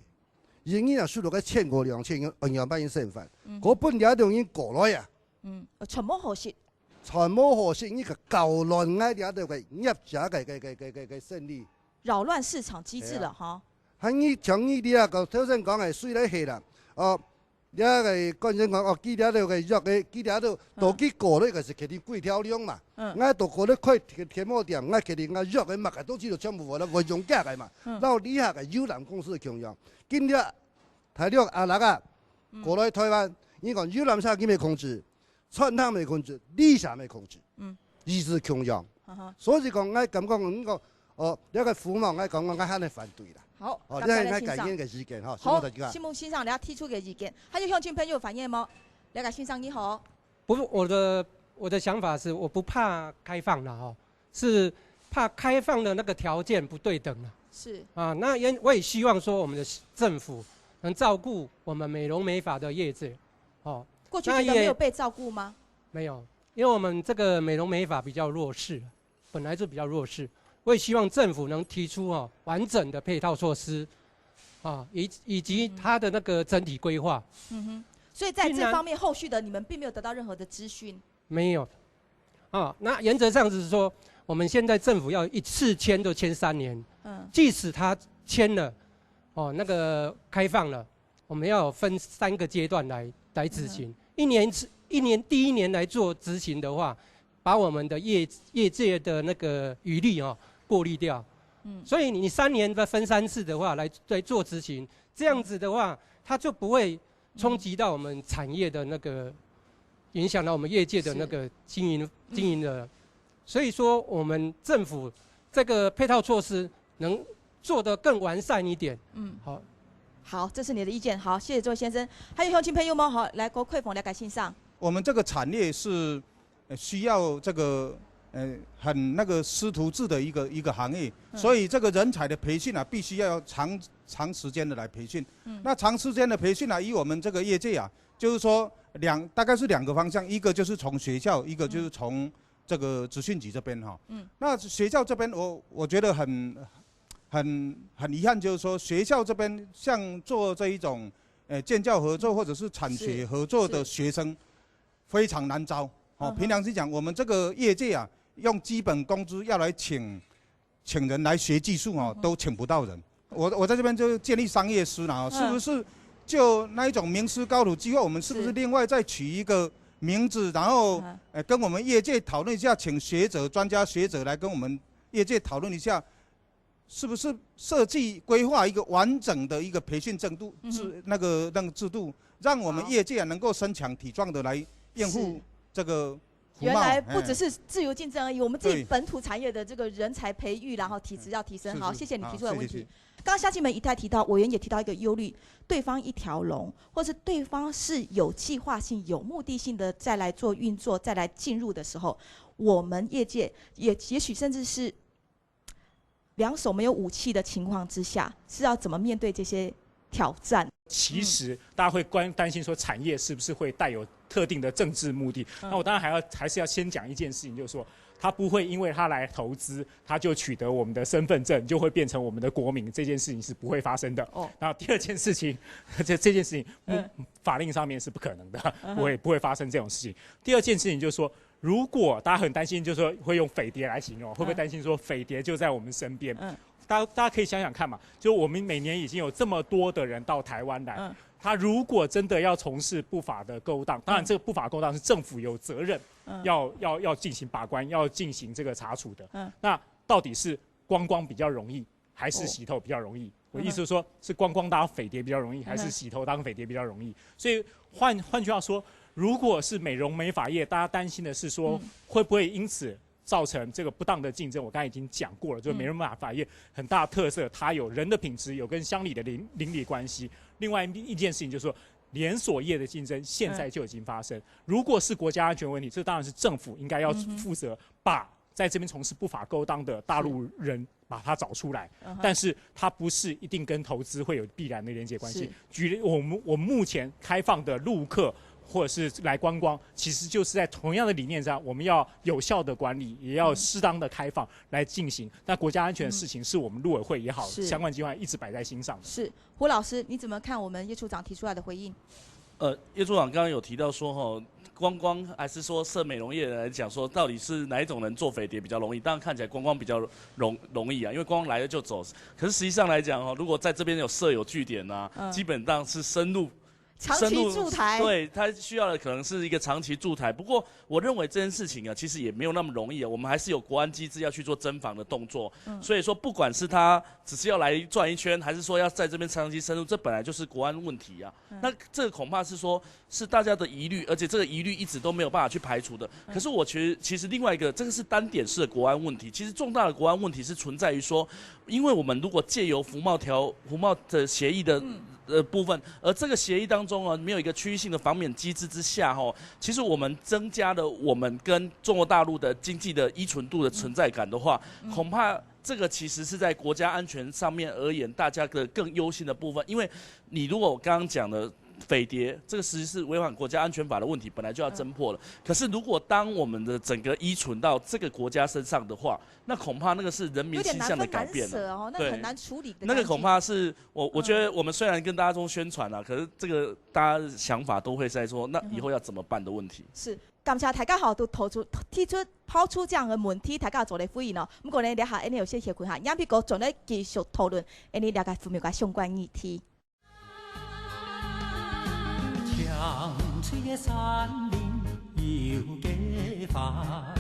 Speaker 14: 人家輸到個1500-2000人萬身份，嗰本了就已經過來啊。
Speaker 1: 全冇可惜，
Speaker 14: 呢個搞亂嘅了就係業者嘅勝利，
Speaker 1: 擾亂市場機制了哈。
Speaker 14: 喺呢像呢啲啊，個頭先講係水嚟氣啦，你個嗰陣講記了就係約嘅，記了就到結果咧，就是佢哋貴條量嘛。我到嗰啲開鐵模店，我佢哋我約嘅物嘅都知道全部為咗用價嘅嘛。然後底下嘅優南公司嘅強項，今日睇到阿那個過來台灣，你講優南沙佢未控制。川湯未控制，理想未控制，意志強揚，所以講我感覺呢個一個父母我講我肯定反對啦。
Speaker 1: 好，
Speaker 14: 這係我改變嘅意見哈。
Speaker 1: 好，心目欣賞你要提出嘅意見，還有鄉親朋友反映嗎？了解欣賞你好。
Speaker 15: 不是我的想法是，我不怕開放了哈，是怕開放的那個條件不對等了。
Speaker 1: 是
Speaker 15: 啊，那我也希望說我們的政府能照顧我們美容美髮的業者，哦。
Speaker 1: 過去覺得沒有被照顧嗎？
Speaker 15: 沒有，因為我們這個美容美髮比較弱勢，本來就比較弱勢。我也希望政府能提出完整的配套措施，以及它的那個整體規劃。
Speaker 1: 所以在這方面後續的你們並沒有得到任何的資訊？
Speaker 15: 沒有。那原則上是說，我們現在政府要一次簽就簽3年。即使他簽了，那個開放了，我們要分3個階段來執行。第一年來做執行的話，把我們的業界的那個餘力過濾掉。所以你3年分3次的話來做執行，這樣子的話，它就不會衝擊到我們產業的那個，影響到我們業界的那個經營的。所以說，我們政府這個配套措施能做得更完善一點。好。
Speaker 1: 好，這是你的意見。好，謝謝這位先生。還有鄉親朋友們，好，來郭慧鳳了解欣賞。
Speaker 10: 我們這個產業是需要這個很那個師徒制的一個行業，所以這個人才的培訓啊，必須要長時間的來培訓。那長時間的培訓啊，以我們這個業界啊，就是說大概是2個方向，一個就是從學校，一個就是從這個資訊局這邊哈。那學校這邊我覺得很遺憾，就是說學校這邊像做這一種建教合作或者是產學合作的學生非常難招。憑良心講，我們這個業界啊，用基本工資要來請人來學技術哦，都請不到人。我在這邊就建立商業師啦，是不是就那一種名師高徒機會，我們是不是另外再取一個名字，然后跟我们业界讨论一下，请专家学者来跟我们业界讨论一下，是不是设计规划一个完整的一个培训制度，那个制度，让我们业界能够身强体壮的来应付这个。
Speaker 1: 原来不只是自由竞争而已，我们自己本土产业的这个人才培育，然后体质要提升。好，谢谢你提出的问题。刚刚夏金门一再提到，委员也提到一个忧虑，对方一条龙，或是对方是有计划性、有目的性的再来做运作、再来进入的时候，我们业界也许甚至是两手没有武器的情况之下，是要怎么面对这些挑战？
Speaker 5: 其实大家会担心说产业是不是会带有特定的政治目的？那我当然还是要先讲一件事情，就是说他不会因为他来投资，他就取得我们的身份证，就会变成我们的国民，这件事情是不会发生的。然后第二件事情，这件事情法令上面是不可能的，不会发生这种事情。第二件事情就是说，如果大家很担心，就是说会用匪谍来形容，会不会担心说匪谍就在我们身边？大家可以想想看嘛，就我们每年已经有这么多的人到台湾来，他如果真的要从事不法的勾当，当然这个不法勾当是政府有责任要进行把关，要进行这个查处的。那到底是观光比较容易，还是洗头比较容易？我意思是说，是观光当匪谍比较容易，还是洗头当匪谍比较容易？所以换句话说，如果是美容美发业，大家担心的是说会不会因此造成这个不当的竞争？我刚才已经讲过了，就是美容美发业很大的特色，它有人的品质，有跟乡里的邻里关系。另外一件事情就是说，连锁业的竞争现在就已经发生。如果是国家安全问题，这当然是政府应该要负责，把在这边从事不法勾当的大陆人把他找出来。但是它不是一定跟投资会有必然的连结关系。我们目前开放的陆客或者是来观光，其实就是在同样的理念上，我们要有效的管理，也要适当的开放来进行。那国家安全的事情是我们陆委会也好，相关机关一直摆在心上的。
Speaker 1: 是胡老师，你怎么看我们叶处长提出来的回应？
Speaker 6: 叶处长刚刚有提到说观光还是说设美容业来讲说，到底是哪一种人做匪谍比较容易？当然看起来观光比较容易啊，因为观光来了就走。可是实际上来讲如果在这边设有据点啊，基本上是深入
Speaker 1: 长期驻台，
Speaker 6: 对，他需要的可能是一个长期驻台。不过我认为这件事情其实也没有那么容易我们还是有国安机制要去做侦防的动作。所以说，不管是他只是要来转一圈，还是说要在这边长期深入，这本来就是国安问题啊。那这个恐怕是说，是大家的疑虑，而且这个疑虑一直都没有办法去排除的。可是我其实另外一个，这个是单点式的国安问题。其实重大的国安问题是存在于说，因为我们如果借由服贸的协议的部分，而这个协议当中没有一个区域性的防免机制之下其实我们增加了我们跟中国大陆的经济的依存度的存在感的话，恐怕这个其实是在国家安全上面而言，大家的更忧心的部分。因为你如果我刚刚讲的匪谍，这个实际是违反国家安全法的问题，本来就要侦破了。可是如果当我们的整个依存到这个国家身上的话，那恐怕那个是人民倾向的改变了，
Speaker 1: 对，很难处理的。
Speaker 6: 那个恐怕是我觉得我们虽然跟大家宣传可是这个大家想法都会在说，那以后要怎么办的问题。
Speaker 1: 是，感谢大家都抛出这样的问题，大家做来回应不过呢，下下有些协会杨秘书仲咧继续讨论，了解负面嘅相关议题。
Speaker 16: 长翠的山林有几番，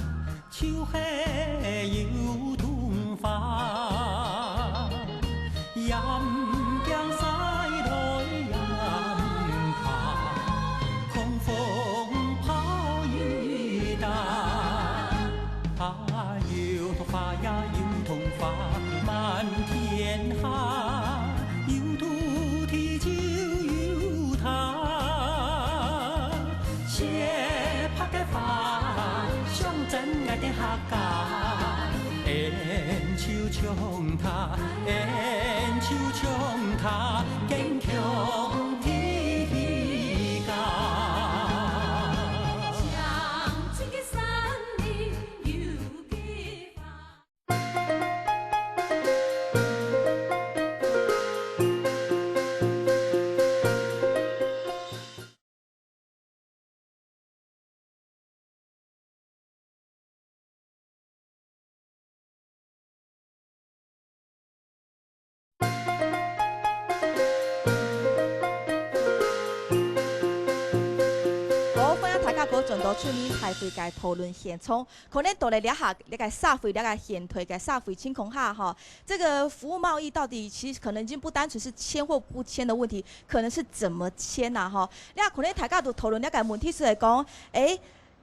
Speaker 16: 秋叶有桐花，岩江西来岩爬，狂风炮雨打，有桐花呀有桐花满天下，有土地就有它。象征爱的客家，烟秋冲它，烟秋冲它，坚强体格。像这个山里有几番。
Speaker 1: 到出面台会该讨论现场，可能到来了下，了个社会了个现推个社会情况下哈，这个服务贸易到底其实可能已经不单纯是签或不签的问题，可能是怎么签呐哈。那可能大家都讨论了个问题是来讲，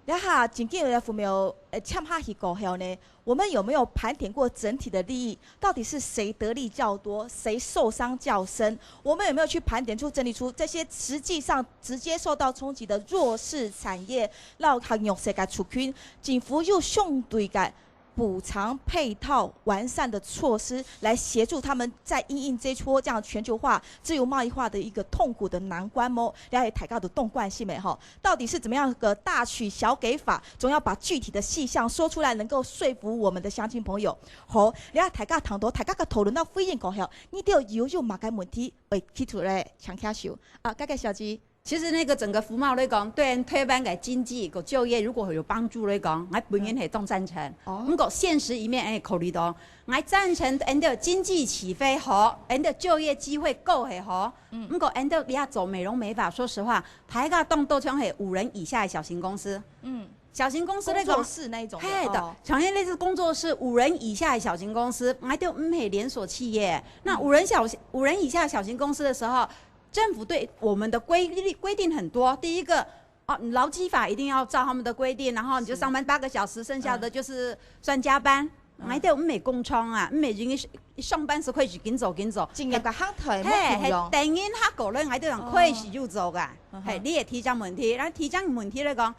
Speaker 1: 了下真紧的有没有签下去过后呢？我们有没有盘点过整体的利益？到底是谁得利较多，谁受伤较深？我们有没有去盘点出、整理出这些实际上直接受到冲击的弱势产业，让行业世界出群，政府又相对嘅补偿配套完善的措施，来协助他们在因应这波这样全球化、自由贸易化的一个痛苦的难关么？了解台高的动惯性没哈？到底是怎么样个大取小给法？总要把具体的细项说出来，能够说服我们的乡亲朋友。好，了解台高谈到台高嘅讨论到非常高效，你都有马个问题会提出来强卡手啊，盖盖小鸡。
Speaker 17: 其实那个整个服贸来讲，对台湾的经济和就业如果有帮助来讲，我本人系都赞成。不过现实一面，考虑到我赞成，的经济起飞好，的就业机会够系好。不过的你要走美容美发，说实话，台个动都像系5人以下的小型公司。小型公司那种
Speaker 1: 工作室那一种的，
Speaker 17: 嘿的，产业类似工作室5人以下的小型公司，我都唔系连锁企业。那5人以下的小型公司的时候。政府对我们的规定很多，第一个劳基法一定要照他们的规定，然后你就上班8个小时，剩下的就是算加班。我哋唔係工廠啊，唔係人一上班時可以緊走，
Speaker 1: 進入個行台
Speaker 17: 係電影黑過咧，我哋用開始就做噶，係你也提這問題，然後提這問題嚟講，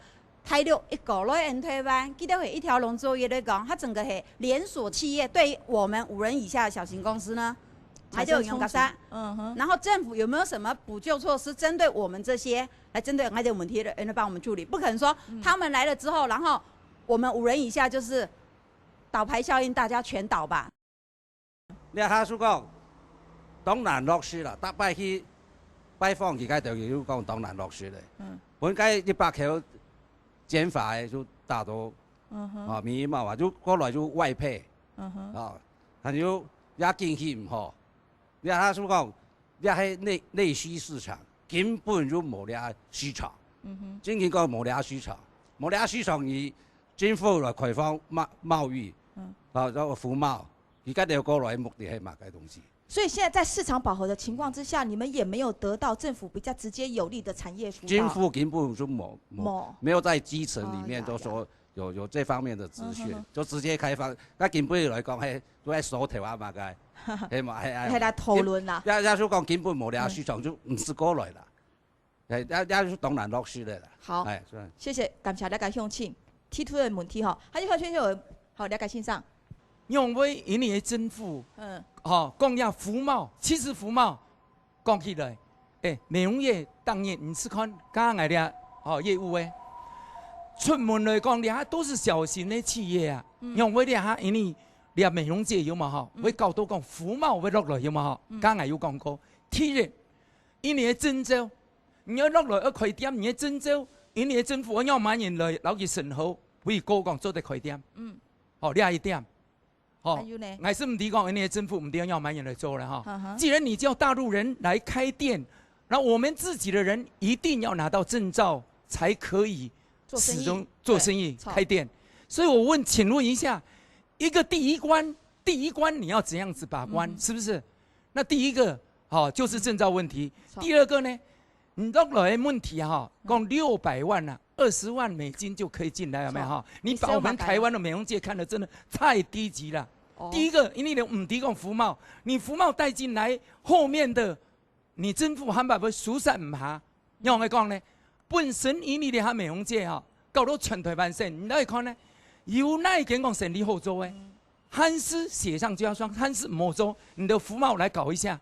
Speaker 17: 大陸一個來台灣，記得係一條龍作業嚟講，它整個係連鎖企業，對於我們5人以下的小型公司呢？还就用个啥，然后政府有没有什么补救措施，针对我们这些来针对还有问题的人来帮我们处理？不可能说他们来了之后，然后我们5人以下就是倒牌效应，大家全倒吧。
Speaker 9: 你下属讲东南落雪啦，搭摆去拜访而家就要讲东南落雪嘞。本该100口减法的就大多民营贸啊，就过来就外配还有也经济唔好。你下属讲，你喺内需市场根本就冇了市场。真正讲冇了市场，冇了市场而政府来开放贸易，服贸，而家就过来的目的系买嘅东西。
Speaker 1: 所以现在在市场饱和的情况之下，你们也没有得到政府比较直接有利的产业辅导。
Speaker 9: 政府根本就没有在基层里面都说有这方面的资讯，就直接开放。那根本来讲系都喺手头啊嘛嘅。系
Speaker 1: 来讨论啦。
Speaker 9: 也说讲根本冇了市场就唔是过来啦，也当然落实的啦。
Speaker 1: 好，谢谢，感谢大家乡亲提出的问题哈，还有圈有好了解欣赏。
Speaker 18: 用为因你的政府，讲要服贸，其实服贸讲起来，美容业当然唔是看刚来的业务诶，出门来讲，俩都是小型的企业啊，用为俩因你。你美容界有嘛吼？會搞到講服貿會落來有嘛吼？剛才有講過，第一，因你嘅徵召，你要落來一開店，你嘅徵召，因你嘅政府要買人來攞去審核，會高講做得開店。好，呢一點，好，還是唔抵講，因你嘅政府唔抵要買人來做了哈。既然你叫大陸人來開店，那我們自己的人一定要拿到證照才可以始終做生意開店。所以我請問一下。一个第一关你要怎样子把关，是不是？那第一个就是证照问题。第二个呢，你落来的问题哈，共600万啊，20万美金就可以进来，有没有哈？你把我们台湾的美容界看得真的太低级了。第一个，因为你唔提供服贸，你服贸带进来，后面的你政府还把疏散唔下，用来讲呢，本身因你哋哈美容界哈，搞到全台湾省，你来看呢？有那一间讲省立后做诶，汉斯写上加霜，汉斯某州，你的服贸来搞一下。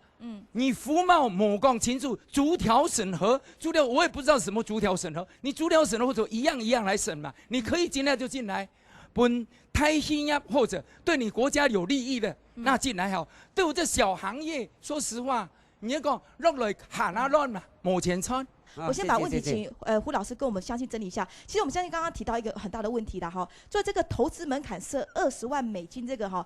Speaker 18: 你服贸某讲清楚，逐条审核，我也不知道什么逐条审核，你逐条审核或者一样来审嘛，你可以进来就进来，本太新呀或者对你国家有利益的，那进来好。对我这小行业，说实话，你要讲落来喊啊乱嘛，冇钱穿。
Speaker 1: 我先把问题请胡老师跟我们相信整理一下。其实我们相信刚刚提到一个很大的问题啦哈，就这个投资门槛设20万美金这个哈。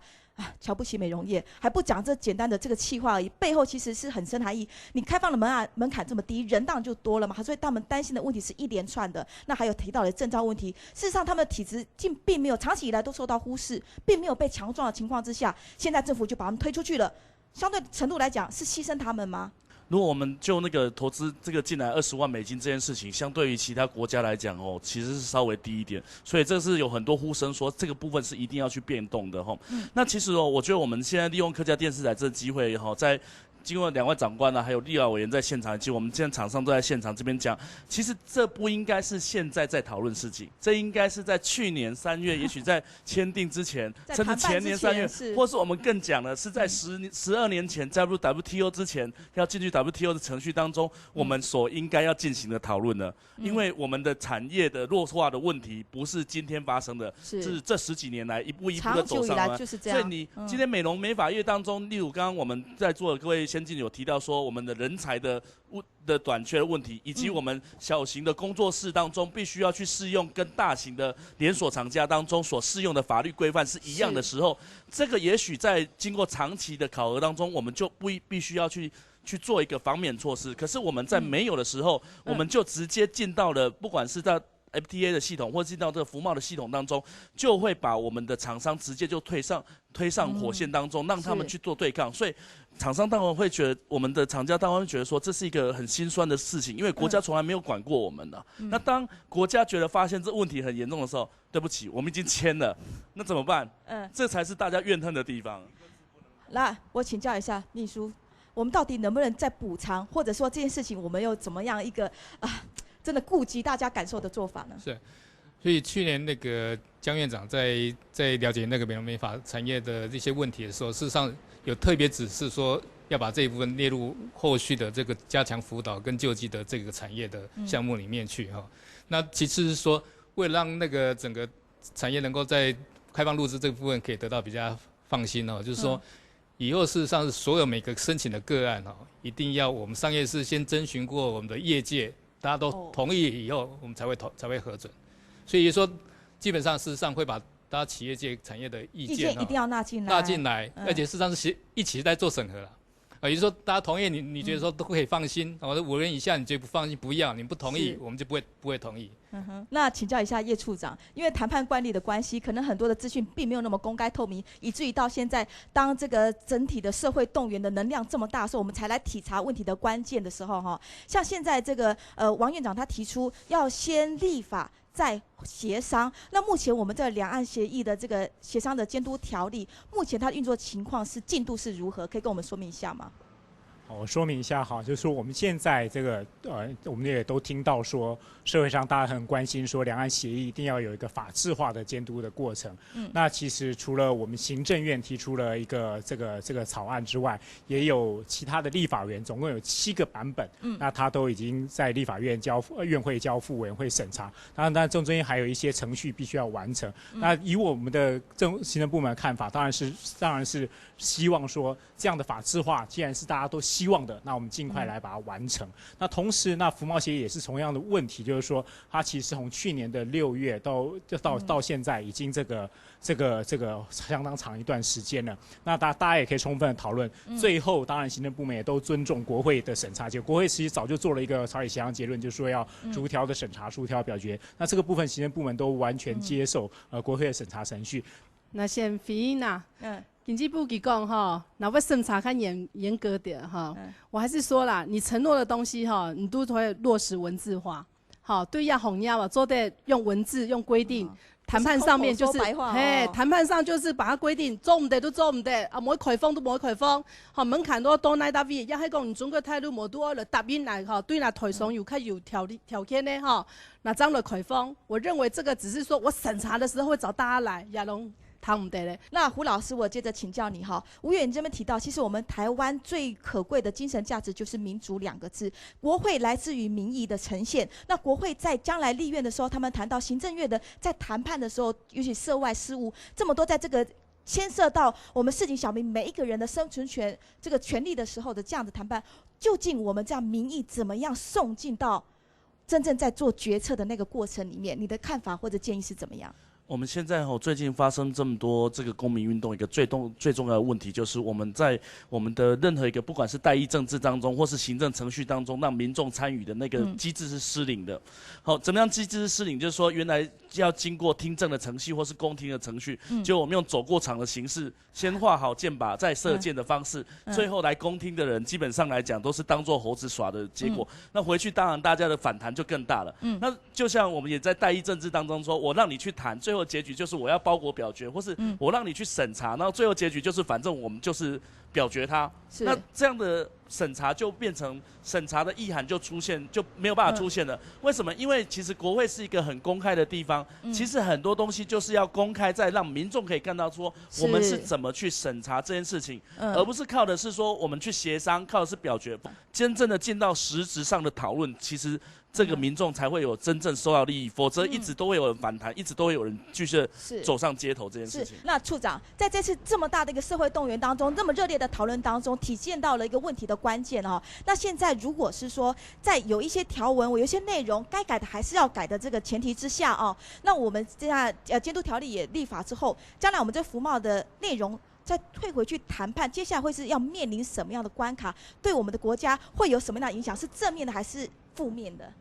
Speaker 1: 瞧不起美容业，还不讲这简单的这个企划而已，背后其实是很深含义。你开放的门槛这么低，人当然就多了嘛，所以他们担心的问题是一连串的。那还有提到的证照问题，事实上他们的体质并没有长期以来都受到忽视，并没有被强壮的情况之下，现在政府就把他们推出去了，相对程度来讲是牺牲他们吗？
Speaker 6: 如果我们就那个投资这个进来20万美金这件事情，相对于其他国家来讲哦，其实是稍微低一点，所以这是有很多呼声说这个部分是一定要去变动的哈。那其实哦，我觉得我们现在利用客家电视台这个机会哈，在经过2位长官还有立法委员在现场，以及我们现在厂商都在现场这边讲，其实这不应该是现在在讨论事情，这应该是在去年3月，也许在签订之前，甚至前年3月，或是我们更讲的是在12年前加入 WTO 之前，要进去 WTO 的程序当中，我们所应该要进行的讨论呢。因为我们的产业的弱化的问题不是今天发生的，是这10几年来一步一步的走上来。所以你今天美容美发业当中，例如刚刚我们在座的各位先进有提到说，我们的人才的短缺的问题，以及我们小型的工作室当中必须要去适用跟大型的连锁厂家当中所适用的法律规范是一样的时候，这个也许在经过长期的考核当中，我们就必须要去做一个防免措施。可是我们在没有的时候，我们就直接进到了不管是在FTA 的系统，或者进到这个服贸的系统当中，就会把我们的厂商直接就推上火线当中，让他们去做对抗。所以厂商当然会觉得，我们的厂家当然会觉得说，这是一个很心酸的事情，因为国家从来没有管过我们的。那当国家觉得发现这问题很严重的时候，对不起，我们已经签了，那怎么办？这才是大家怨恨的地方。
Speaker 1: 来，我请教一下秘书，我们到底能不能再补偿，或者说这件事情我们又怎么样一个真的顾及大家感受的做法呢？
Speaker 4: 是，所以去年那个江院长在了解那个美容美发产业的这些问题的时候，事实上有特别指示说要把这一部分列入后续的这个加强辅导跟救济的这个产业的项目里面去哈。那其次是说，为了让那个整个产业能够在开放入资这部分可以得到比较放心哦，就是说。以后事实上是所有每个申请的个案哈，一定要我们商业司先征询过我们的业界，大家都同意以后，我们才会核准。所以说，基本上事实上会把大家企业界产业的意见
Speaker 1: 一定要纳进来，
Speaker 4: 而且事实上是一起在做审核了。也就是说，大家同意你觉得说都可以放心，我说5人以下你觉得不放心不要，你不同意我们就不会同意。
Speaker 1: 那请教一下叶处长，因为谈判惯例的关系，可能很多的资讯并没有那么公开透明，以至于到现在，当这个整体的社会动员的能量这么大的时候，我们才来体察问题的关键的时候哈。像现在这个王院长他提出要先立法。在协商，那目前我们这两岸协议的这个协商的监督条例，目前它的运作情况进度是如何？可以跟我们说明一下吗？
Speaker 5: 我说明一下哈，就是说我们现在这个我们也都听到说，社会上大家很关心说，两岸协议一定要有一个法制化的监督的过程。那其实除了我们行政院提出了一个这个草案之外，也有其他的立法院，总共有7个版本。那它都已经在立法院院会交付委员会审查。当然中间还有一些程序必须要完成。那以我们的行政部门的看法，当然是希望说这样的法制化，既然是大家都希望的，那我们尽快来把它完成。那同时，那服贸协议也是同样的问题，就是说它其实从去年的6月到现在，已经这个相当长一段时间了。那大家也可以充分的讨论。最后，当然行政部门也都尊重国会的审查结果。国会其实早就做了一个朝野协商结论，就是说要逐条的审查，逐条表决。那这个部分行政部门都完全接受国会的审查程序。
Speaker 13: 那先回应啦。经济部佮讲哈，那要审查看严格点哈。我还是说啦，你承诺的东西哈，你都会落实文字化。好，对呀，红呀嘛，做得用文字用规定。谈判上面就是，谈判上就是把它规定做唔得都做唔得，啊，冇開放都冇開放，好門檻都多來答應，一係講你中國態度冇多了答應來，哈，對那台上有較有條件呢，哈，那這樣的開放，我認為這個只是說我審查的時候會找大家來，也攏。
Speaker 1: 那胡老师，我接着請教你哈。吳委員這邊提到，其實我們台灣最可貴的精神價值就是民主2個字。國會來自於民意的呈現。那國會在將來立院的時候，他們談到行政院的在談判的時候，尤其涉外事務這麼多，在這個牽涉到我們市井小民每一個人的生存權這個權利的時候的這樣的談判，究竟我們這樣民意怎麼樣送進到真正在做决策的那个过程里面，你的看法或者建议是怎么样？
Speaker 6: 我们现在最近发生这么多这个公民运动，一个最重要的问题就是我们在我们的任何一个不管是代议政治当中，或是行政程序当中，让民众参与的那个机制是失灵的。好，怎么样机制是失灵？就是说原来要经过听证的程序或是公听的程序，就我们用走过场的形式，先画好箭靶，再射箭的方式，最后来公听的人，基本上来讲都是当作猴子耍的结果。那回去当然大家的反弹就更大了。那就像我们也在代议政治当中说，我让你去谈，最后结局就是我要包裹表决，或是我让你去审查，然后最后结局就是反正我们就是表决它。那这样的审查就变成审查的意涵就出现就没有办法出现了。为什么？因为其实国会是一个很公开的地方，其实很多东西就是要公开，再让民众可以看到说我们是怎么去审查这件事情，而不是靠的是说我们去协商，靠的是表决。真正的进到实质上的讨论，其实这个民众才会有真正受到利益，否则一直都会有人反弹，一直都会有人继续走上街头这件事情。
Speaker 1: 那处长在这次这么大的一个社会动员当中，这么热烈的讨论当中，体现到了一个问题的关键哦。那现在如果是说在有一些条文，有一些内容该改的还是要改的这个前提之下哦，那我们这样监督条例也立法之后，将来我们这服贸的内容再退回去谈判，接下来会是要面临什么样的关卡？对我们的国家会有什么样的影响？是正面的还是负面的？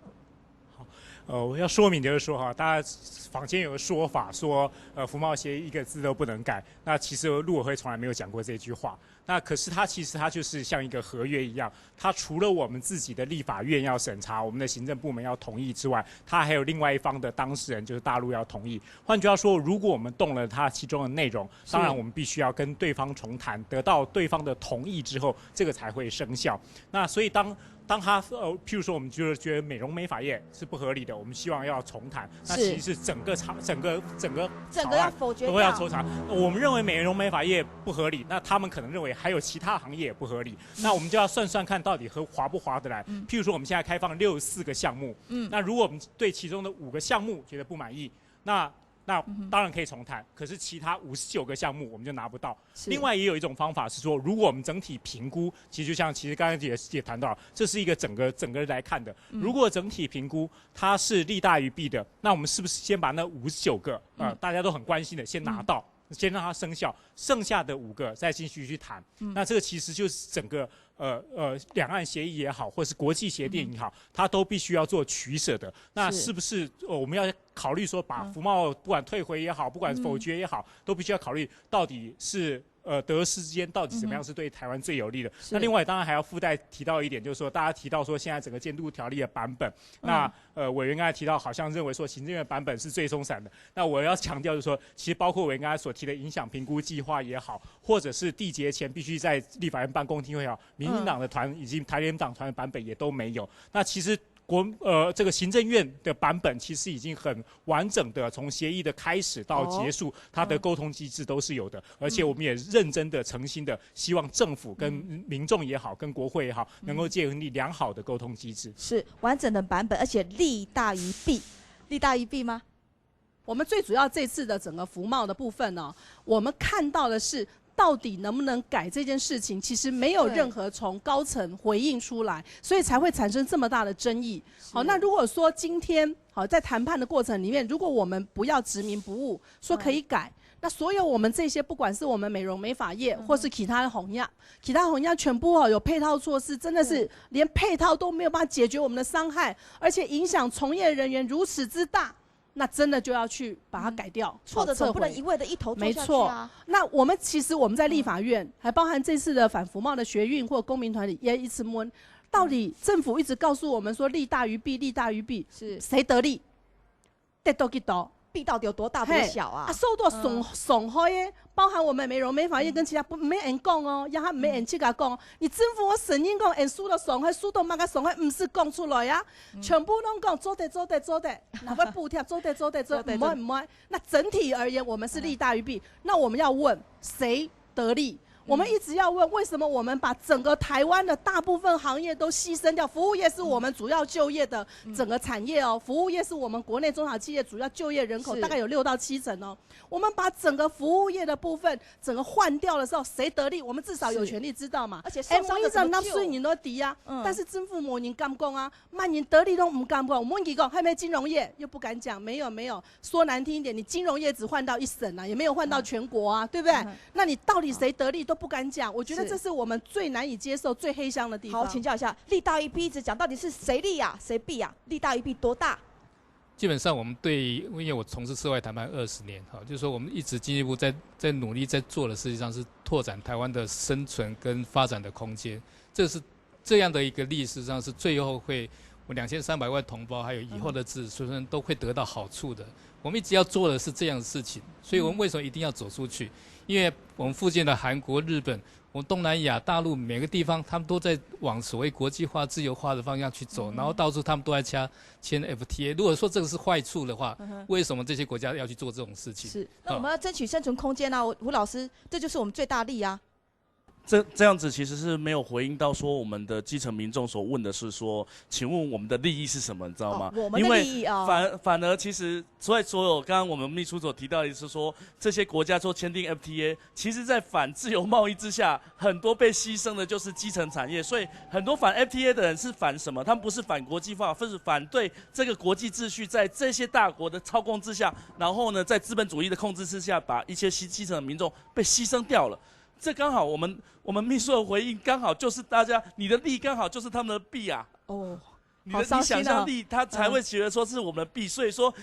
Speaker 5: 我要说明就是说哈，大家坊间有个说法说，服贸协议一个字都不能改。那其实陆委会从来没有讲过这句话。那可是它就是像一个合约一样，它除了我们自己的立法院要审查，我们的行政部门要同意之外，它还有另外一方的当事人，就是大陆要同意。换句话说，如果我们动了它其中的内容，当然我们必须要跟对方重谈，得到对方的同意之后，这个才会生效。那所以当他譬如说我们觉得美容美发业是不合理的，我们希望要重谈，那其实是整个
Speaker 1: 要否决掉，
Speaker 5: 都要抽查。我们认为美容美发业不合理，那他们可能认为还有其他行业也不合理，那我们就要算算看到底划不划得来。譬如说我们现在开放64个项目，那如果我们对其中的5个项目觉得不满意，那当然可以重谈，可是其他59个项目我们就拿不到。另外也有一种方法是说，如果我们整体评估，其实刚才也谈到了，这是一个整个来看的。如果整体评估它是利大于弊的，那我们是不是先把那59个大家都很关心的先拿到？先让它生效，剩下的5个再继续去谈。那这个其实就是整个两岸协议也好，或是国际协定也好，它都必须要做取舍的。那是不是我们要考虑说，把服贸不管退回也好，不管否决也好，都必须要考虑到底是得失之间到底怎么样是对台湾最有利的？那另外当然还要附带提到一点，就是说大家提到说现在整个监督条例的版本，那委员刚才提到好像认为说行政院版本是最松散的。那我要强调就是说，其实包括委员刚才所提的影响评估计划也好，或者是缔结前必须在立法院办公听会也好，民进党的团以及台联党团的版本也都没有。那其实这个行政院的版本其实已经很完整的，从协议的开始到结束，它的沟通机制都是有的，而且我们也认真的、诚心的希望政府跟民众也好，跟国会也好，能够建立良好的沟通机制。
Speaker 1: 是完整的版本，而且利大于弊，利大于弊吗？
Speaker 13: 我们最主要这次的整个服贸的部分呢，我们看到的是，到底能不能改这件事情，其实没有任何从高层回应出来，所以才会产生这么大的争议。好，那如果说今天在谈判的过程里面，如果我们不要执迷不悟，说可以改，那所有我们这些不管是我们美容美发业，或是其他的红亚全部有配套措施，真的是连配套都没有办法解决我们的伤害，而且影响从业人员如此之大。那真的就要去把它改掉，
Speaker 1: 错的总不能一味的一头做下去啊。
Speaker 13: 没错，那我们其实我们在立法院，还包含这次的反服贸的学运或公民团体也一直问，到底政府一直告诉我们说利大于弊，利大于弊，是谁得利？得多几多？
Speaker 1: 弊到底有多大多小啊？
Speaker 13: 受到损害的，包含我们美容美发业跟其他没人讲哦，也还没人去甲讲。你政府我承认讲，受到损害，受到乜个损害，唔是讲出来呀，全部拢讲做得，哪块补贴做得，唔会。那整体而言，我们是利大于弊。那我们要问谁得利？我们一直要问，为什么我们把整个台湾的大部分行业都牺牲掉？服务业是我们主要就业的整个产业哦，服务业是我们国内中小企业主要就业人口大概有6到7成哦。我们把整个服务业的部分整个换掉的时候，谁得利？我们至少有权利知道嘛。
Speaker 1: 而且受伤的怎么救？
Speaker 13: 税人都低啊，但是政府没人敢讲啊，万人得利都不敢讲。我们讲还没金融业又不敢讲，没有，说难听一点，你金融业只换到1省啊，也没有换到全国啊，对不对？那你到底谁得利都不敢讲，我觉得这是我们最难以接受、最黑箱的地方。
Speaker 1: 好，请教一下，利大一弊一直讲到底是谁利啊，谁弊啊？利大一弊多大？
Speaker 4: 基本上我们因为我从事涉外谈判20年，就是说我们一直经济部在努力在做的，实际上是拓展台湾的生存跟发展的空间。这样的一个利，事实上是最后会我2300万同胞还有以后的子孙都会得到好处的。我们一直要做的是这样的事情，所以我们为什么一定要走出去？因为我们附近的韩国、日本，我们东南亚、大陆每个地方，他们都在往所谓国际化、自由化的方向去走，然后到处他们都在签 FTA。如果说这个是坏处的话，为什么这些国家要去做这种事情？
Speaker 1: 是，那我们要争取生存空间啊，胡老师，这就是我们最大利啊。
Speaker 6: 这样子其实是没有回应到说我们的基层民众所问的是说，请问我们的利益是什么？你知道吗？
Speaker 1: 我们的利益啊，
Speaker 6: 反而其实所有刚刚我们秘书所提到的是说，这些国家做签订 FTA， 其实在反自由贸易之下，很多被牺牲的就是基层产业。所以很多反 FTA 的人是反什么？他们不是反国际化，是反对这个国际秩序在这些大国的操控之下，然后呢，在资本主义的控制之下，把一些基层的民众被牺牲掉了。这刚好我们秘书的回应刚好就是大家你的利刚好就是他们的弊啊。
Speaker 1: 哦，
Speaker 6: 你想象力他才会觉得说是我们的弊，所以说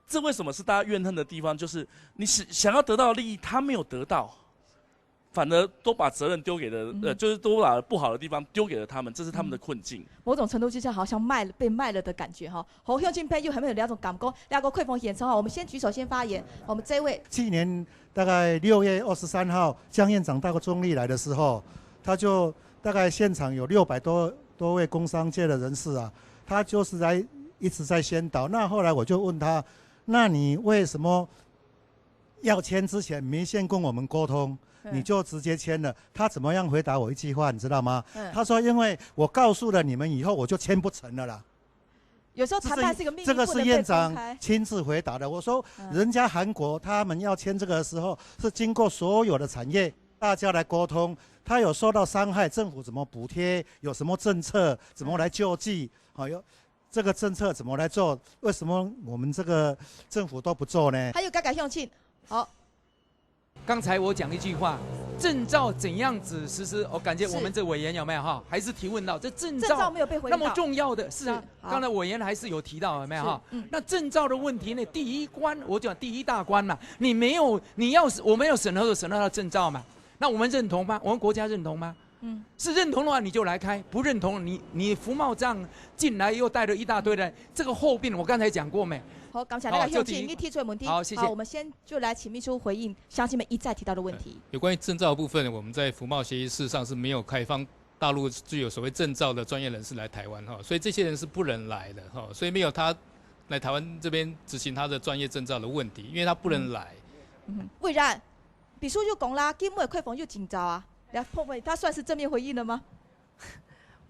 Speaker 6: 这为什么是大家怨恨的地方，就是你想要得到利益他没有得到，反而都把责任丢给了就是都把不好的地方丢给了他们，这是他们的困境。
Speaker 1: 某种程度之下好像被卖了的感觉哈。侯孝敬佩又还没有两种感觉，两个溃风演唱哈。我们先举手先发言，我们这位
Speaker 11: 去年大概6月23号，江院长到中立来的时候，他就大概现场有600多位工商界的人士啊，他就是一直在宣导。那后来我就问他，那你为什么要签之前没先跟我们沟通？你就直接签了？他怎么样回答我一句话，你知道吗？他说：“因为我告诉了你们以后，我就签不成了啦。”
Speaker 1: 有时候谈判是一个秘密，
Speaker 11: 这个是院长亲自回答的。我说，人家韩国他们要签这个的时候，是经过所有的产业大家来沟通，他有受到伤害，政府怎么补贴，有什么政策，怎么来救济，有这个政策怎么来做？为什么我们这个政府都不做呢？
Speaker 1: 还有改向庆，好。
Speaker 18: 刚才我讲一句话，证照怎样子实施？我感觉我们这委员有没有哈？还是提问到这证照
Speaker 1: 没有被回答
Speaker 18: 那么重要的是啊，刚才委员还是有提到有没有哈？那证照的问题呢？第一关我讲第一大关嘛，我们要审核到证照嘛？那我们认同吗？我们国家认同吗？是认同的话你就来开，不认同你服贸这样进来又带了一大堆的这个后病，我刚才讲过没？
Speaker 1: 好，刚才那个向庆你提出的问题，
Speaker 18: 好，谢谢。
Speaker 1: 好，我们先就来请秘书回应乡亲们一再提到的问题。
Speaker 4: 有关于证照的部分，我们在服贸协议事实上是没有开放大陆具有所谓证照的专业人士来台湾哈，所以这些人是不能来的哈，所以没有他来台湾这边执行他的专业证照的问题，因为他不能来。
Speaker 1: 魏然，秘书就讲啦，今末开放就证照啊，他算是正面回应了吗？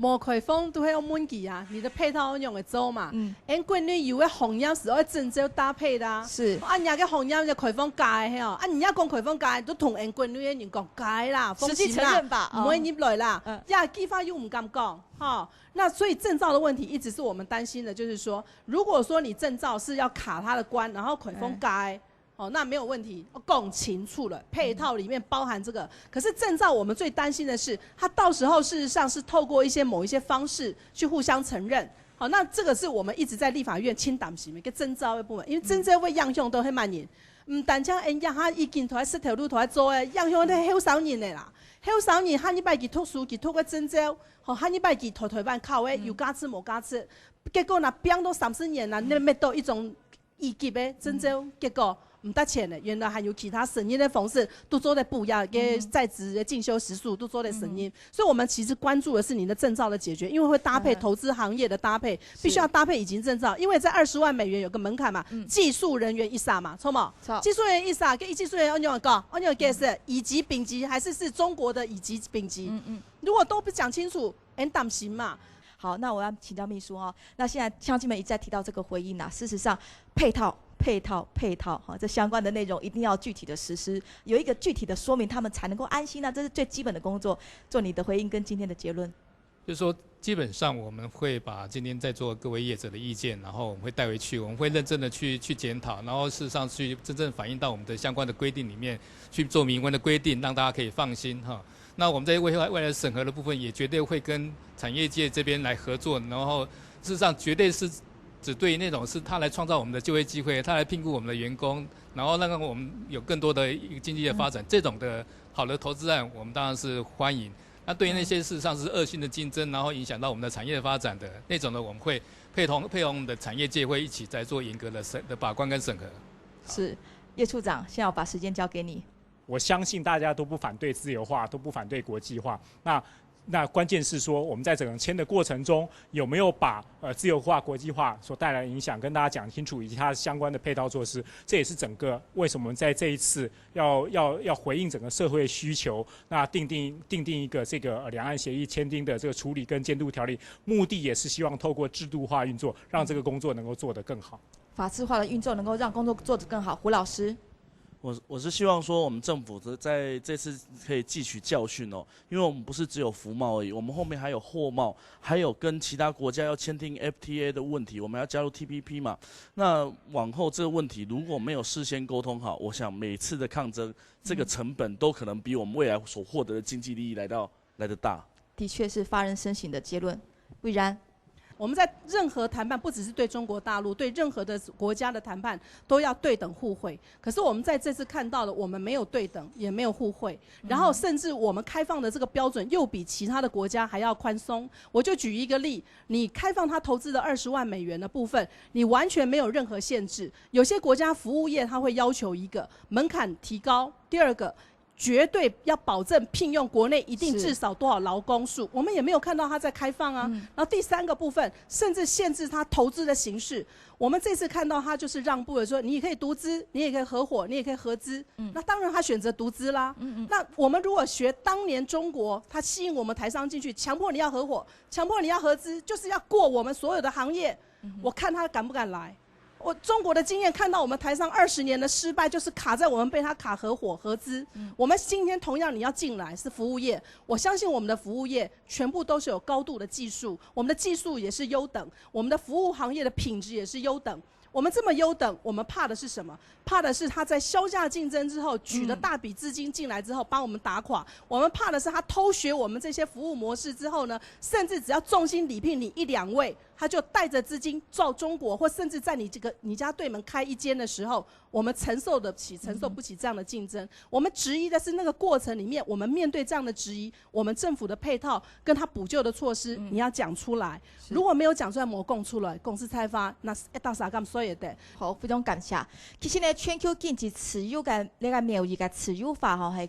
Speaker 13: 无开放都要问题啊，你的配套用的做嘛？因国内有的红药是要证照搭配的啊。
Speaker 1: 是。
Speaker 13: 人家个红药就开放改的吼，人家讲开放改都同因国内的人讲改啦，
Speaker 1: 实际承认吧，
Speaker 13: 唔会入来啦。记法又唔敢讲，哈。那所以证照的问题一直是我们担心的，就是说，如果说你证照是要卡他的关，然后开放改。那没有问题，共情处了，配套里面包含这个。可是证照我们最担心的是，它到时候事实上是透过某一些方式去互相承认。好，那这个是我们一直在立法院清担心的一个证照的部分，因为证照的样向都很慢人，唔但将人家他已经在石头路在做的样向都好少人的啦，好少人哈你拜去读书，去读个证照，哈你拜去台湾考的有加持无加持，结果那编到30年啦，那没到一种一级的证照，结果。唔得钱的，原来还有其他省业的方式都做在不一样，跟在职的进修时数都做在省业，所以我们其实关注的是你的证照的解决，因为会搭配投资行业的搭配，必须要搭配乙级证照，因为在20万美元有个门槛嘛，技术人员1嘛，错吗？技术人员1跟技术人员按样高，按样给是乙级、丙级还是中国的乙级、丙级？如果都不讲清楚，很担心嘛。
Speaker 1: 好，那我要请教秘书哦。那现在乡亲们一再提到这个回应啊，事实上配套哈，这相关的内容一定要具体的实施，有一个具体的说明，他们才能够安心啊，这是最基本的工作。做你的回应跟今天的结论。
Speaker 4: 就是说，基本上我们会把今天在座各位业者的意见，然后我们会带回去，我们会认真的去检讨，然后事实上去真正反映到我们的相关的规定里面去做明文的规定，让大家可以放心哈。那我们在未来审核的部分也绝对会跟产业界这边来合作，然后事实上绝对是只对那种是他来创造我们的就业机会，他来聘雇我们的员工，然后让我们有更多的一个经济的发展，这种的好的投资案我们当然是欢迎。那对于那些事实上是恶性的竞争，然后影响到我们的产业的发展的那种的，我们会配合我们的产业界会一起在做严格的把关跟审核。
Speaker 1: 是，叶处长，现在我把时间交给你。
Speaker 5: 我相信大家都不反对自由化，都不反对国际化。那关键是说，我们在整个签的过程中，有没有把自由化、国际化所带来的影响跟大家讲清楚，以及它相关的配套措施。这也是整个为什么我们在这一次要回应整个社会需求，那定一个这个两岸协议签订的这个处理跟监督条例，目的也是希望透过制度化运作，让这个工作能够做得更好。
Speaker 1: 法治化的运作能够让工作做得更好。胡老师。
Speaker 6: 我是希望说，我们政府在这次可以汲取教训哦，因为我们不是只有服贸而已，我们后面还有货贸，还有跟其他国家要签订 FTA 的问题，我们要加入 TPP 嘛。那往后这个问题如果没有事先沟通好，我想每次的抗争这个成本都可能比我们未来所获得的经济利益来得大。
Speaker 1: 的确是发人深省的结论。魏然。
Speaker 13: 我们在任何谈判，不只是对中国大陆，对任何的国家的谈判都要对等互惠。可是我们在这次看到了，我们没有对等，也没有互惠，然后甚至我们开放的这个标准又比其他的国家还要宽松。我就举一个例，你开放他投资的20万美元的部分，你完全没有任何限制。有些国家服务业他会要求一个门槛提高，第二个。绝对要保证聘用国内一定至少多少劳工数，我们也没有看到它在开放啊。然后第三个部分，甚至限制它投资的形式。我们这次看到它就是让步了，说你也可以独资，你也可以合伙，你也可以合资。那当然他选择独资啦。那我们如果学当年中国，它吸引我们台商进去，强迫你要合伙，强迫你要合资，就是要过我们所有的行业。我看他敢不敢来。我中国的经验看到我们台商20年的失败，就是卡在我们被他卡合伙合资。我们今天同样你要进来是服务业，我相信我们的服务业全部都是有高度的技术，我们的技术也是优等，我们的服务行业的品质也是优等。我们这么优等，我们怕的是什么？怕的是他在销价竞争之后举了大笔资金进来之后把我们打垮。我们怕的是他偷学我们这些服务模式之后呢，甚至只要重金礼聘你1、2位，他就带着资金到中国，或甚至在你家对门开一间的时候，我们承受不起这样的竞争。我们质疑的是那个过程里面，我们面对这样的质疑，我们政府的配套跟他补救的措施，你要讲出来。如果没有讲出来，没讲出来，公司开发那到啥咁衰的。
Speaker 1: 好，非常感谢。其实呢，全球经济持有嘅呢个贸易嘅自由化吼，係